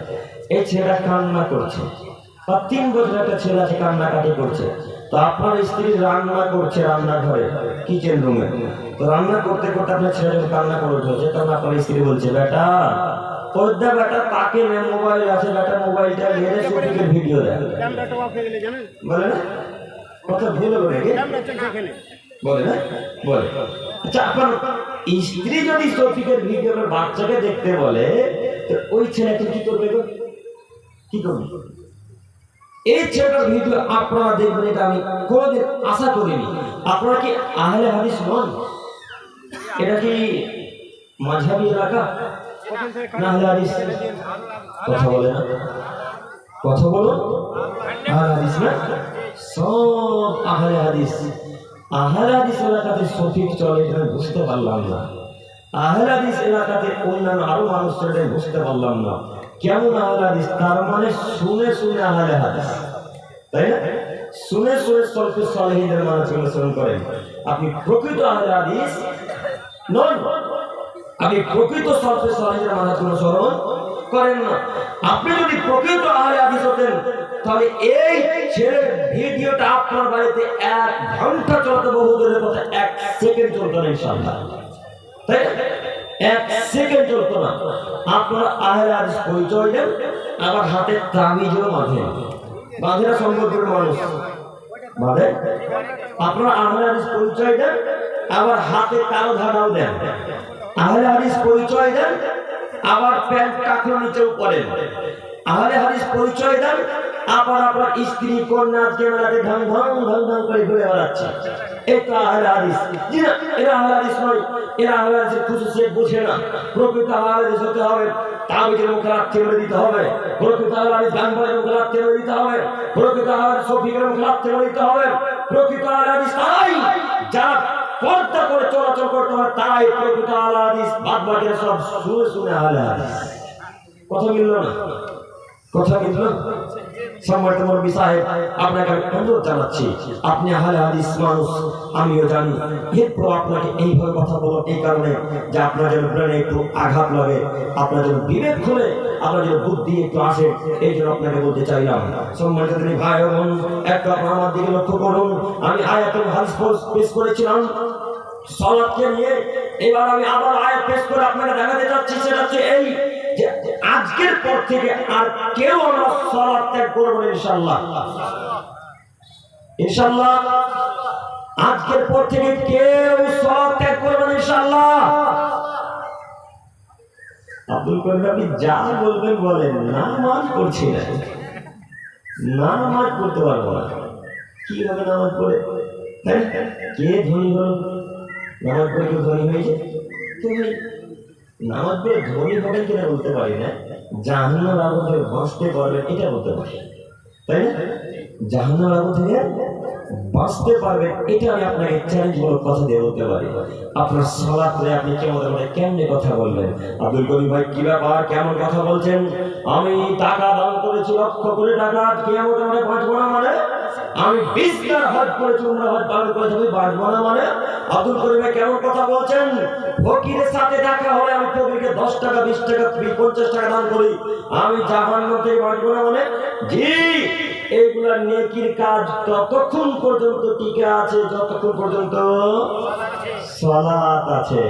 এই ছেলেটা কান্না করছে, বা 3 বছর একটা ছেলে আছে কান্নাকাটি করছে। তো আপনার স্ত্রী রান্না করছে রান্নাঘরে, কিচেন রুমে, তো রান্না করতে করতে আপনার ছেলে যখন কান্না করে উঠেছে, তখন আপনার স্ত্রী বলছে, বেটা পদ্মা বেটা তাকে মোবাইল আছে, বেটা মোবাইলটা নিয়ে শফিকের ভিডিও দেয়, বলে না? কথা ভুল হবে বলে না, বলে। আচ্ছা, আপনার স্ত্রী যদি শফিকের ভিডিও বাচ্চাকে দেখতে বলে, তো ওই ছেলেকে কি করবে গো? কি করবে? এই ছেলেটার ভিডিও আপনারা দেখবেন, এটা আমি কোনোদিন আশা করিনি। আপনারা কি আহলে হাদিস নন? এটা কি মাঝহাবি এলাকা না আহলে হাদিস? কথা বলে না, কথা বলো। আহলে হাদিস না, সব আহলে হাদিস। আহলে হাদিস এলাকাতে শফিক চলে, এটা বুঝতে পারলাম না। আহলে হাদিস এলাকাতে অন্যান্য আরো মানুষ চলে, বুঝতে পারলাম না। কেমন আহলে হাদিস? তার মানে শুনে শুনে আহলে হাদিস, তাই না? শুনে শুনে সলফে সালেহীনদের মানুষ অনুসরণ করেন। আপনি প্রকৃত আহলে হাদিস নন, আপনি প্রকৃত সলফে সালেহীনদের মানুষ অনুসরণ করেন না। আপনি যদি প্রকৃত আহলে হাদিস হতেন, তাহলে এই ছেলের ভিডিওটা আপনার বাড়িতে 1 ঘন্টা চলতে, বহু দূরের কথা 1 সেকেন্ড চলতো না, ইনশাআল্লাহ, তাই 1 সেকেন্ড চলতো না। আপনারা আহলে হাদিস পরিচয় দেন, আবার হাতে তাবিজও বাঁধেন, বাঁধেরা সম্পর্কের মানুষ বাঁধে। আপনারা আহলে হাদিস পরিচয় দেন, আবার হাতে কালো ধাগাও দেন। আহলে হাদিস পরিচয় দেন, আবার প্যান্ট টাকলো নিচেও পরেন। আহলে হাদিস পরিচয় দেন, আবার আপনার স্ত্রী কন্যা ক্যামেরাতে ঢং ঢং ঢং ঢং করে ঘুরে বেড়াচ্ছে। এটা আহলে হাদিস? জি না, এরা আহলে হাদিস নয়। এরা আহলে হাদিসের খুশুসিয়ত বুঝে না। প্রকৃত আহলে হাদিস হতে হবে, তাবিজের মুখে লাথি মেরে দিতে হবে। প্রকৃত আহলে হাদিস গান বাজনার মুখে লাথি মেরে দিতে হবে। প্রকৃত আহলে হাদিস শফিকের মুখে লাথি মেরে দিতে হবে। প্রকৃত আহলে হাদিস তাই যারা পর্দা করে চলাচল করতে হয়, তারাই প্রকৃত আহলে হাদিস। বাদ বাকিরা সব শুনে শুনে আহলে হাদিস। কথা মিলল না, কথা মিলল। সম্মানিত মুরব্বি সাহেব, আপনাকে আমি অনুরোধ জানাচ্ছি, আপনি আহলে হাদিস মানুষ, আমিও জানি। এরপর আপনাকে এইভাবে কথা বলো এই কারণে যে আপনার যেন ব্রেনে একটু আঘাত লাগে, আপনার যেন বিবেক খুলে, আপনার যেন বুদ্ধি একটু আসে, এই জন্য আপনাকে বলতে চাইলাম। সম্মানিত ভাই ও বোন, একটু আপনার আমার দিকে লক্ষ্য করুন। আমি আয়াতুল হাদিস পেশ করেছিলাম সালাতকে নিয়ে, এবার আমি আবার আয়াত পেশ করে আপনাকে দেখাতে চাচ্ছি। সেটা হচ্ছে এই যে আজকের পর থেকে আর কেউ আমরা সালাত ত্যাগ করব না, ইনশাআল্লাহ। ইনশাআল্লাহ আজকের পর থেকে কেউ সালাত ত্যাগ করবে না, ইনশাআল্লাহ। আব্দুল করিম আপনি যা বলবেন বলেন, নামাজ পড়ছি না, নামাজ পড়তে পারবো না। কি হবে নামাজ পড়ে? কে ধনী হল? নামাজ পড়ে কেউ ধনী হয়েছে? তুমি নামাজ পড়ে ধনী হবেন কিনা বলতে পারি না, জাহান্নামের আগুন থেকে বাঁচতে পারবেন এটা বলতে পারি, তাই না? জাহান্নামের আগুন থেকে বাঁচতে পারবেন এটা আমি আপনাকে চ্যালেঞ্জমূলক কথা দিয়ে বলতে পারি। আপনার সালাতে আপনি কেমনে কথা বলবেন? আব্দুল করিম ভাই কি ব্যাপার, কেমন কথা বলছেন? আমি টাকা দান করেছি, লক্ষ কোটি টাকা, কিয়ামত মানে বাঁচবো না মানে? আমি 20বার হজ করেছি, উমরা হজ পালন করেছি, আমি বাঁচবো না মানে? আব্দুল করিম ভাই কেমন কথা বলছেন? ফকিরের সাথে দেখা হলে আমি ফকিরকে 10 টাকা 20 টাকা 50 টাকা দান করি, আমি জাহান্নাম থেকে বাঁচবো না মানে? জি, এইগুলা নেকির কাজ ততক্ষণ পর্যন্ত টিকে আছে যতক্ষণ পর্যন্ত সালাত আছে।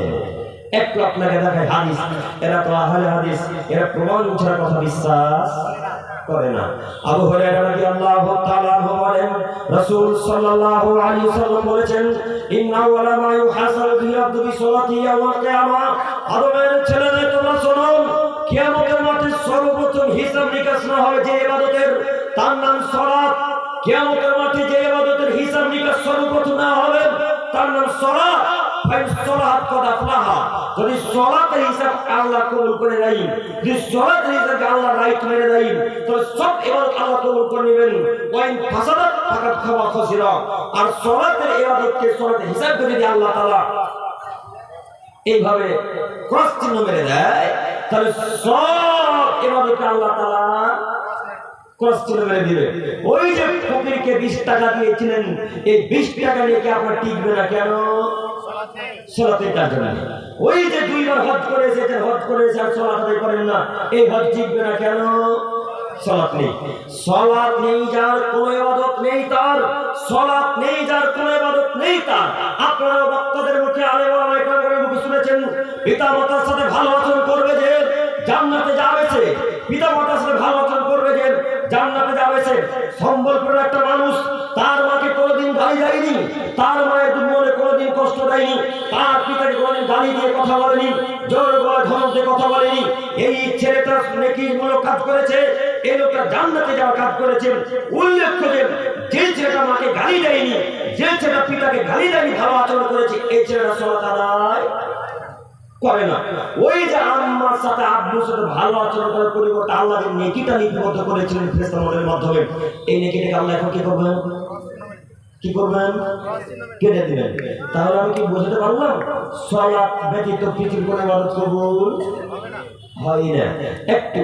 একটু আপনাকে দেখায় হাদিস, এরা তো আহলে হাদিস, এরা প্রমাণ ছাড়া কথা বিশ্বাস করে না। আবু হুরায়রা রাদিয়াল্লাহু তাআলা আনহু বলেন, রাসূল সাল্লাল্লাহু আলাইহি ওয়াসাল্লাম বলেছেন, ইন্না ওয়ালা মা ইউহাসাবু বিল আবদি বিসলাতি ইয়াউমাল কিয়ামা। আদমের ছেলেদের তোমরা শোনো, কিয়ামতের মাঠে সর্বপ্রথম হিসাব নিকাশ না হবে যে ইবাদতের, তার নাম সালাত। কিয়ামতের মাঠে যে ইবাদতের হিসাব নিকাশ সর্বপ্রথম না হবে তার নাম সালাত। ফাইন সালাত কদ আফলাহা, যদি সালাতের হিসাব আল্লাহ কবুল করে নেয়, যদি সালাতের হিসাব আল্লাহ রাইট মেনে নেয়, তাহলে সব ইবাদত আল্লাহ কবুল করে নেবেন। ওয়াইন ফাসাদাত ফাকাদ খাবা খাসিরা, আর সালাতের ইবাদতকে সালাতের হিসাব করে যদি আল্লাহ তাআলা এইভাবে ক্রস চিহ্ন মেরে দেয়, তাহলে সব ইবাদতকে আল্লাহ তাআলা ক্রস চিহ্ন মেরে দিবে। ওই যে ফকিরকে 20 টাকা দিয়েছিলেন, এই 20 টাকা নিয়ে কি আপনার টিকবে না? কেন? সালাতের কাজ না। ওই যে 2 বার হজ করে এসেছেন, হজ করে এসে আর সালাত আদায় করেন না, এই হজ টিকবে না। কেন? সালাত নেই। সালাত নেই যার কোনো ইবাদত নেই তার, সালাত নেই যার কোনো ইবাদত নেই তার। আপনারা বক্তাদের মুখে আলেম ওলামা একরামের মুখে শুনেছেন পিতা মাতার সাথে ভালো আচরণ করবে যে জান্নাতে যাবে সে, পিতা মাতার সাথে ভালো আচরণ করবে যে জান্নাতে যাবে সে। সম্বলপুরের একটা মানুষ, তার মাকে কোনোদিন গালি দেয়নি, তার মায়ের দুমনে কোনোদিন কষ্ট দেয়নি, তার পিতাকে কোনোদিন গালি দিয়ে কথা বলেনি, জোর গলায় ধমক দিয়ে কথা বলেনি। এই ছেলেটা নেকিমূলক কাজ করেছে, এই লোকটা জান্নাতে যাওয়ার কাজ করেছে। উল্লেখ্য যে ছেলেটা মাকে গালি দেয়নি, যে ছেলেটা পিতাকে গালি দেয়নি, ভালো আচরণ করেছে, এই ছেলেটা সালাত আদায় করে না। ওই যে আম্মার সাথে আব্বুর সাথে ভালো আচরণ করার পরিবর্তে আল্লাহ যে নেকিটা লিপিবদ্ধ করেছিলেন ফেরেশতা মণ্ডলীর মাধ্যমে, এই নেকিটাকে আল্লাহ এখন কি করবেন? কি করবেন? কেটে দিবেন। তাহলে আমি কি বোঝাতে পারলাম? সালাত ব্যতীত পৃথিবীর কোনো ইবাদত কবুল হয় না। একটু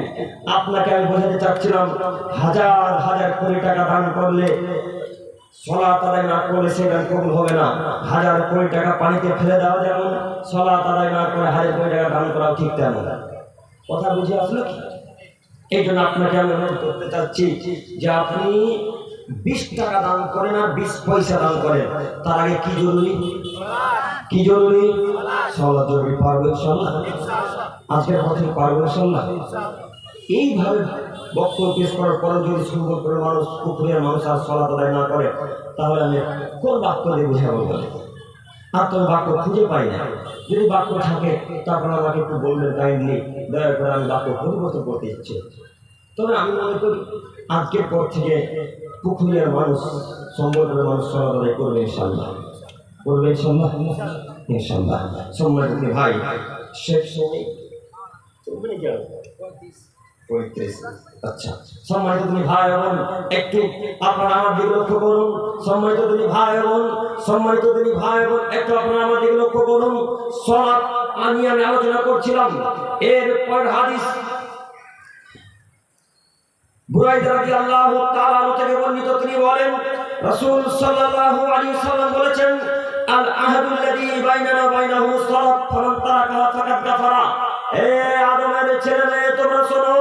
আপনাকে আমি বোঝাতে চাচ্ছিলাম, হাজার হাজার কোটি টাকা দান করলে সালাত আদায় না করলে সে দান কবুল হবে না। হাজার কোটি টাকা পানিতে ফেলে দেওয়া যেমন, সালাত আদায় না করে হাজার কোটি টাকা দান করা ঠিক তেমন। কথা বুঝে আসলো কি? এই জন্য আপনাকে আমি অনুরোধ করতে চাচ্ছি যে আপনি 20 টাকা দান করেন আর 20 পয়সা দান করেন, তার আগে কি জরুরি? কি জরুরি? সালাত জরুরি। পারবেন ইনশাআল্লাহ? আজকের কথা পারবেন ইনশাআল্লাহ? এইভাবে বক্তব্য পেশ করার পরে যদি সুন্দর করে মানুষ, পুকুরের মানুষ আর সালাত আদায় না করে, তাহলে আমি কোন বাক্য দিয়ে বুঝাবো বলে? আর তো বাক্য খুঁজে পাই না। যদি বাক্য থাকে তখন আমাকে একটু বলবেন কাইন্ডলি, দয়া করে, আমি বাক্য পরিবর্তন করতে ইচ্ছে। তবে আমি মনে করি আজকের পর থেকে পুকুরিয়ার মানুষ, সম্বলপুরের মানুষ সালাত আদায় করবে ইনশাআল্লাহ। করবে ইনশাআল্লাহ? ইনশাআল্লাহ। সম্মানিত ভাই, শেখ সময় তুমি কি 35। আচ্ছা, সম্মানিত তুমি ভাই বোন, একটু আপনারা আমার দিকে লক্ষ্য করুন। সম্মানিত তুমি ভাই বোন, সম্মানিত তুমি ভাই বোন, একটু আপনারা আমার দিকে লক্ষ্য করুন। সালাত আমি আলোচনা করছিলাম, এরপর হাদিস বুরাইদা রাদিয়াল্লাহু তাআলা আনহু থেকে বর্ণিত, তিনি বলেন রাসূল সাল্লাল্লাহু আলাইহি ওয়াসাল্লাম বলেছেন, আল আহদুল্লাযী বাইনানা বাইনাহুমুস সালাত ফামান তারাকাহা ফাকাদ কাফারা। হে আদমের ছেলে মেয়ে, তোমরা শোনো,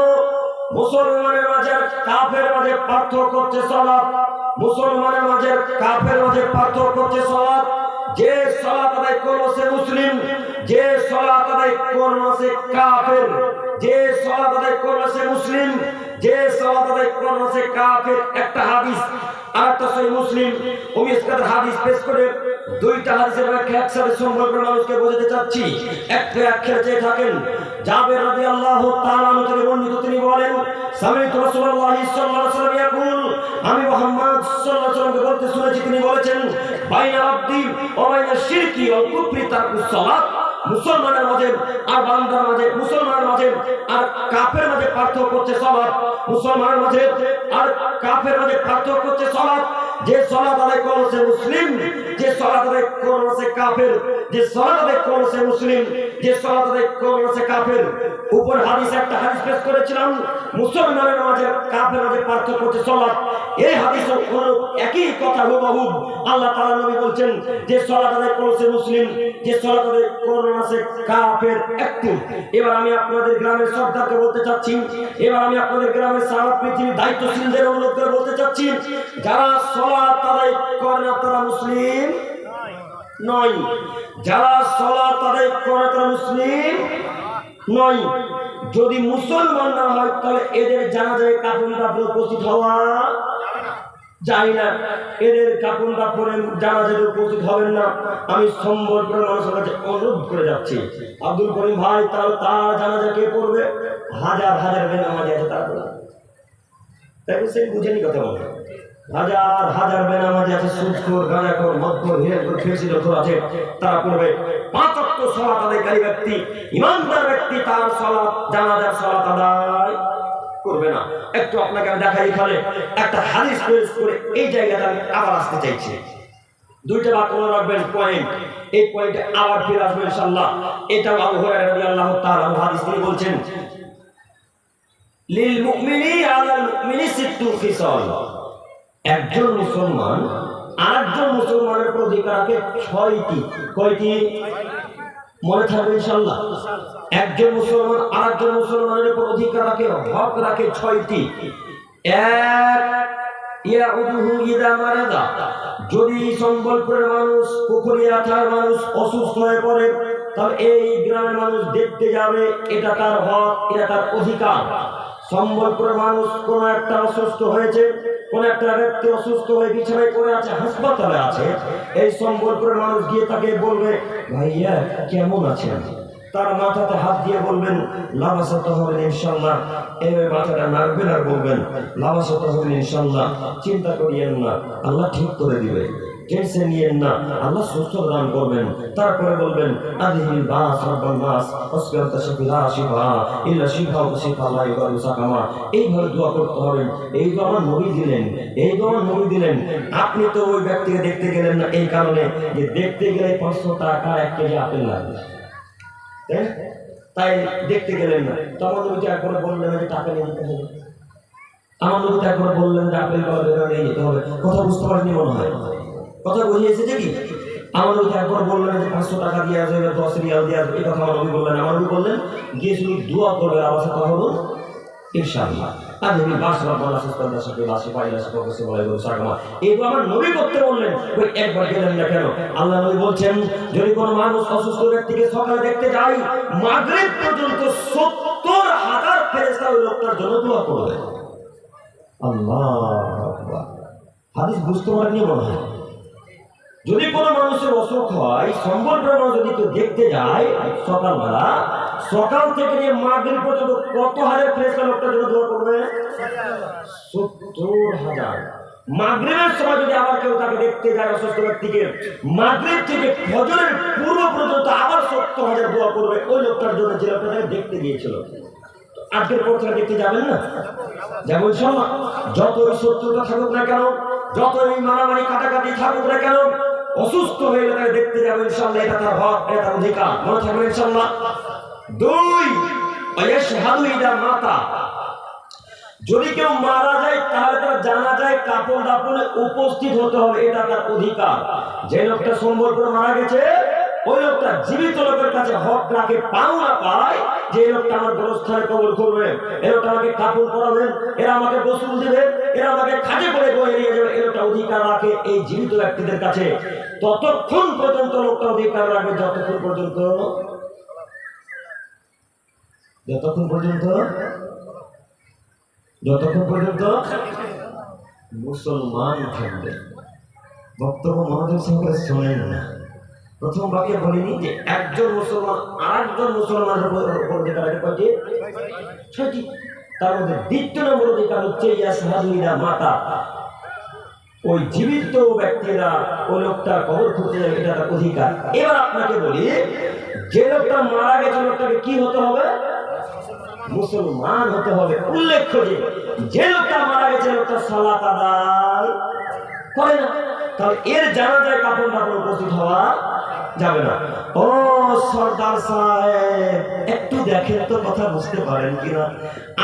মুসলমানের মাঝে কাফের মাঝে পার্থক্য হচ্ছে সালাত। মুসলমানের মাঝে কাফের মাঝে পার্থক্য হচ্ছে সালাত। যে সালাত আদায় করলো সে মুসলিম, যে সালাত আদায় করলো সে কাফের। যে সালাত আদায় করলো সে মুসলিম, যে সালাত আদায় করলো সে কাফের। একটা হাদিস আর একটা সহিহ মুসলিম ওমিসকাতের হাদিস পেশ করে দুইটা হাদিসের ব্যাখ্যা একসাথে সম্পর্ক মানুষকে বোঝাতে চাচ্ছি। একটা ব্যাখ্যা চেয়ে থাকেন, জাবের রাদিয়াল্লাহু তাআলা আনহু থেকে বর্ণিত, তিনি বলেন সামি'তু রাসূলুল্লাহ সাল্লাল্লাহু আলাইহি ওয়াসাল্লাম ইয়াকুল, আমি মুহাম্মদ সাল্লাল্লাহু আলাইহি ওয়াসাল্লামকে বলতে শুনেছি, তিনি বলেছেন বাইনা আবদি ওয়া বাইনা শিরকি ওয়া কুফরি তারকুস সালাত। মুসলমানের মাঝে আর বান্দার মাঝে, মুসলমানের মাঝে আর কাফের মাঝে পার্থক্য হচ্ছে সালাত। মুসলমানের মাঝে আর কাফের মাঝে পার্থক্য হচ্ছে সালাত। যে সালাত আদায় করলো সে মুসলিম, যে সালাত আদায় করলো সে কাফের। যে সালাত আদায় করলো সে মুসলিম, যে সালাত আদায় করলো সে কাফের। উপর হাদিস একটা হাদিস পেশ করেছিলাম, মুসলমানের মাঝে কাফের মাঝে পার্থক্য হচ্ছে সালাত। এই হাদিসের একই কথা হুবহু আল্লাহ তাআলা নবী বলছেন, যে সালাত আদায় করলো সে মুসলিম, যে সালাত আদায় করলো না সে কাফের। একটু এবার আমি আপনাদের গ্রামের সর্দারকে বলতে চাচ্ছি, এবার আমি আপনাদের গ্রামের সারা পৃথিবীর দায়িত্বশীলদের অনুরোধ করে বলতে চাচ্ছি, যারা সালাত আদায় করে না তারা মুসলিম নয়। যারা সালাত আদায় করে তারা মুসলিম নয়। যদি মুসলমান না হয় তাহলে এদের জানাজায় কাফেররা উপস্থিত হওয়া জানি না এদের কাপড় কাপড়ে জানাজাতে উপস্থিত হবেন না। আমি সম্বলপুরের মানুষের কাছে অনুরোধ করে যাচ্ছি, আব্দুল করিম ভাই তার জানাজা কে পড়বে? হাজার হাজার বেনামাজি আছে তারা পড়বে, তাই সেই বুঝেনি কথা বলে। হাজার হাজার বেনামাজি আছে, সুদখোর, গাঁজাখোর, মদখোর, হিরেখোর, ফেসিখোর আছে, তারা পড়বে। 5 ওয়াক্ত সালাত আদায়কারী ব্যক্তি, ইমানদার ব্যক্তি তার সালাত, জানাজার সালাত আদায় করবে না। একটু আপনাকে আমি দেখাই, এখানে একটা হাদিস পেশ করে এই জায়গাটা আমি আবার আসতে চাইছি। দুইটা বাক্য মনে রাখবেন, পয়েন্ট, এই পয়েন্টে আবার ফিরে আসবেন ইনশাআল্লাহ। এটা আবু হুরায়রা রাদিয়াল্লাহু তাআলা হাদিস তিনি বলছেন, লিল মুমিনি আলাল মুমিনি সিত্তু খিসাল, একজন মুসলমান আরেকজন মুসলমানের উপর অধিকার রাখে 6টি। কয়টি? মনে থাকবে ইনশাআল্লাহ। একজন মুসলমান আরেকজন মুসলমানের উপর অধিকার রাখে, হক রাখে 6টি। এক, ইয়াউদুহু ইদা মারাদা, যদি সম্বলপুরের মানুষ, পুকুরিয়া থানার মানুষ অসুস্থ হয়ে পড়ে, তাহলে এই গ্রামের মানুষ দেখতে যাবে, এটা তার হক, এটা তার অধিকার। সম্বলপুরের মানুষ কোন একটা অসুস্থ হয়েছে, কোন একটা ব্যক্তি অসুস্থ হয়ে বিছানায় পড়ে আছে, হাসপাতালে আছে, এই সম্বলপুরের মানুষ গিয়ে তাকে বলবে, ভাইয়া কেমন আছেন? তার মাথাতে হাত দিয়ে বলবেন, লাবাসাত হবেন ইনশাআল্লাহ। এইভাবে মাথাটা নাড়বেন আর বলবেন, লাবাসাত হবেন ইনশাআল্লাহ, চিন্তা করিয়েন না, আল্লাহ ঠিক করে দিবে, টেনশন নিয়েন না, আল্লাহ সুস্থ দান করবেন। তারপরে বলবেন, আযহিল বাস রাব্বাল নাস ওয়াসবির তাশফিলা শিফা ইল্লা শিফা ওয়া শিফা লা ইগাদিরু সাকামা। এইভাবে দোয়া করতে হবে। এই দোয়া আমার নবী দিলেন, এই দোয়া আমার নবী দিলেন। আপনি তো ওই ব্যক্তিকে দেখতে গেলেন না, এই কারণে যে দেখতে গেলে 500 টাকা 1 কেজি আপেল লাগবে, তাই দেখতে গেলেন না। তো আমার নবী একবার বললেন যে টাকা নিয়ে যেতে হবে, আমার নবী একবার বললেন যে আপেল নিয়ে যেতে হবে। কথা বুঝতে পারেননি মনে হয়, কথা বুঝে এসেছে কি? আমার নবী একবার বললেন যে 500 টাকা দিয়ে আসবে, 10 রিয়াল দিয়ে আসবে, এই কথা আমার নবী বললেন। আমার নবী বললেন, গিয়ে শুধু দোয়া করবে, আবার সাথে হলো ইনশাআল্লাহ। আর যদি বাসরা বলা সুস্থ দশকে বাসে পাইলা সবকে বলে গো সাগমা, এই তো আমার নবী করতে বললেন, ওই একবার গেলেন না কেন? আল্লাহ নবী বলছেন, যদি কোনো মানুষ অসুস্থ ব্যক্তিকে সকালে দেখতে যায়, মাগরিব পর্যন্ত 70,000 ফেরেশতা ওই লোকটার জন্য দোয়া করবে। আল্লাহু আকবার। হাদিস বুঝতে পারেননি মনে হয়। যদি কোনো মানুষের অসুখ হয়, সম্বলপুরের মানুষ যদি কেউ দেখতে যায় সকালবেলা, সকাল থেকে নিয়ে মাগরিব পর্যন্ত কত হাজার ফেরেশতা লোকটার জন্য দোয়া করবে? 70,000। মাগরিবের সময় যদি আবার কেউ তাকে দেখতে যায় অসুস্থ ব্যক্তিকে, মাগরিব থেকে ফজরের পূর্ব পর্যন্ত আবার 70,000 দোয়া করবে ওই লোকটার জন্য, যে লোকটা তাকে দেখতে গিয়েছিল। আজকের পর থেকে দেখতে যাবেন না? যেমন ইনশাআল্লাহ। যতই শত্রুতা থাকুক না কেন, যতই মারামারি কাটাকাটি থাকুক না কেন, অসুস্থ হয়ে গেলে তাকে দেখতে যাবে ইনশাআল্লাহ, এটা তার হক, এটা তার অধিকার। মনে থাকবে ইনশাআল্লাহ। 2, ওয়াশহাদু ইদা মাতা, যদি কেউ মারা যায় তাহলে তার জানাজায় কাপড় দাফনে উপস্থিত হতে হবে, এটা তার অধিকার। যে লোকটা সম্বলপুরে মারা গেছে, ওই লোকটা জীবিত লোকের কাছে হক রাখে, পাও না পায়, যে লোকটা আমার গোরস্থানে কবর করবে, এ লোকটা আমাকে কাপড় পরাবেন, এরা আমাকে গোসল দিবে, এরা আমাকে খাটে করে বয়ে নিয়ে যাবে, এ লোকটা অধিকার রাখে এই জীবিত ব্যক্তিদের কাছে। ততক্ষণ পর্যন্ত লোকটা অধিকার রাখবে যতক্ষণ পর্যন্ত মুসলমান থাকবে। বক্তব্য মনোযোগ সহকারে শোনেন না। প্রথম বাক্যে বলিনি যে একজন মুসলমান আরেকজন মুসলমানের উপর অধিকার রাখে কয়টি? 6টি। তার মধ্যে দ্বিতীয় নম্বর অধিকার হচ্ছে ইয়াশহাদু ইদা মাতা, ওই জীবিত ব্যক্তিরা ওই লোকটা কবর খুঁজতে যাবে, এটা তার অধিকার। এবার আপনাকে বলি, যে লোকটা মারা গেছে লোকটাকে কি হতে হবে? মুসলমান হতে হবে। উল্লেখ্য যে লোকটা মারা গেছে লোকটা সালাত আদায় করে না, তাহলে এর জানাজায় কাপড় টাপড় উপস্থিত হওয়া যাবে না। ও সরদার সাহেব, একটু দেখেন তো, কথা বুঝতে পারেন কিনা?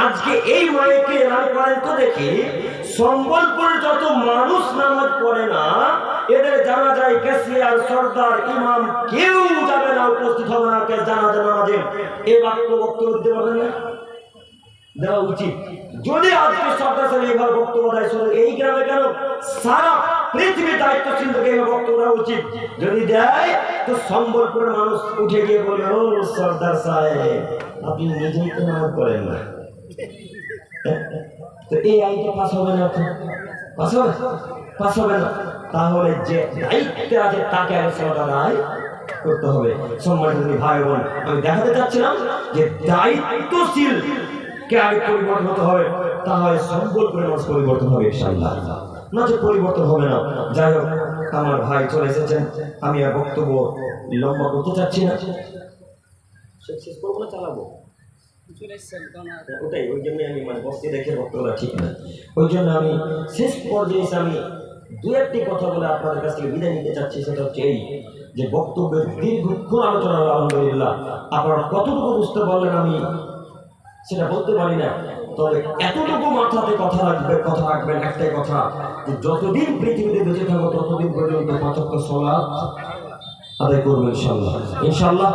আজকে এই মাইকে এলান করেন তো দেখি, সম্বলপুরে যত মানুষ নামাজ পড়ে না, এদের জানাজায় ক্যাশিয়ার, সরদার, ইমাম কেউ যাবে না, উপস্থিত হবে না জানাজা নামাজে। এই বক্তব্য দিতে পারবেন না? দেওয়া উচিত। যদি আজকে সরদার সাহেব এইভাবে বক্তব্য দেয়, এই গ্রামে কেন সারা পৃথিবীর দায়িত্বশীল থেকে এইভাবে বক্তব্য দেওয়া উচিত। যদি দেয় তো সম্বলপুরের মানুষ উঠে গিয়ে বলে, ও সরদার সাহেব, আপনি নিজেই তো নামাজ পড়েন না, তো এই আইনটা পাস হবে না। পাস হবে? পাস হবে না। তাহলে যে দায়িত্বে আছে তাকে আগে সালাত আদায় করতে হবে। সম্মানিত ভাই বোন, আমি দেখাতে চাচ্ছিলাম যে দায়িত্বশীল কে আগে পরিবর্তন হতে হবে, তাহলে সম্পর্কের নামাজ পরিবর্তন হবে ইনশাআল্লাহ। না যে পরিবর্তন হবে না। যাই হোক, আমার ভাই চলে এসেছেন, আমি আর বক্তব্য লম্বা করতে চাচ্ছি না। শেষ করবো না চালাবো? ওটাই, ওই জন্য আমি মানে বসতে দেখে বক্তব্যটা ঠিক না। ওই জন্য আমি শেষ পর্যায়ে এসে আমি দু একটি কথা বলে আপনাদের কাছ থেকে বিদায় নিতে চাচ্ছি। সেটা হচ্ছে এই যে বক্তব্যের দীর্ঘক্ষণ আলোচনা হলো, আলহামদুলিল্লাহ। আপনারা কতটুকু বুঝতে পারলেন আমি সেটা বলতে পারি না, তবে এতটুকু মাথাতে কথা রাখবেন একটাই কথা, যে যতদিন পৃথিবীতে বেঁচে থাকবো ততদিন পর্যন্ত ৫ ওয়াক্ত সালাত আদায় করবো ইনশাআল্লাহ। ইনশাআল্লাহ।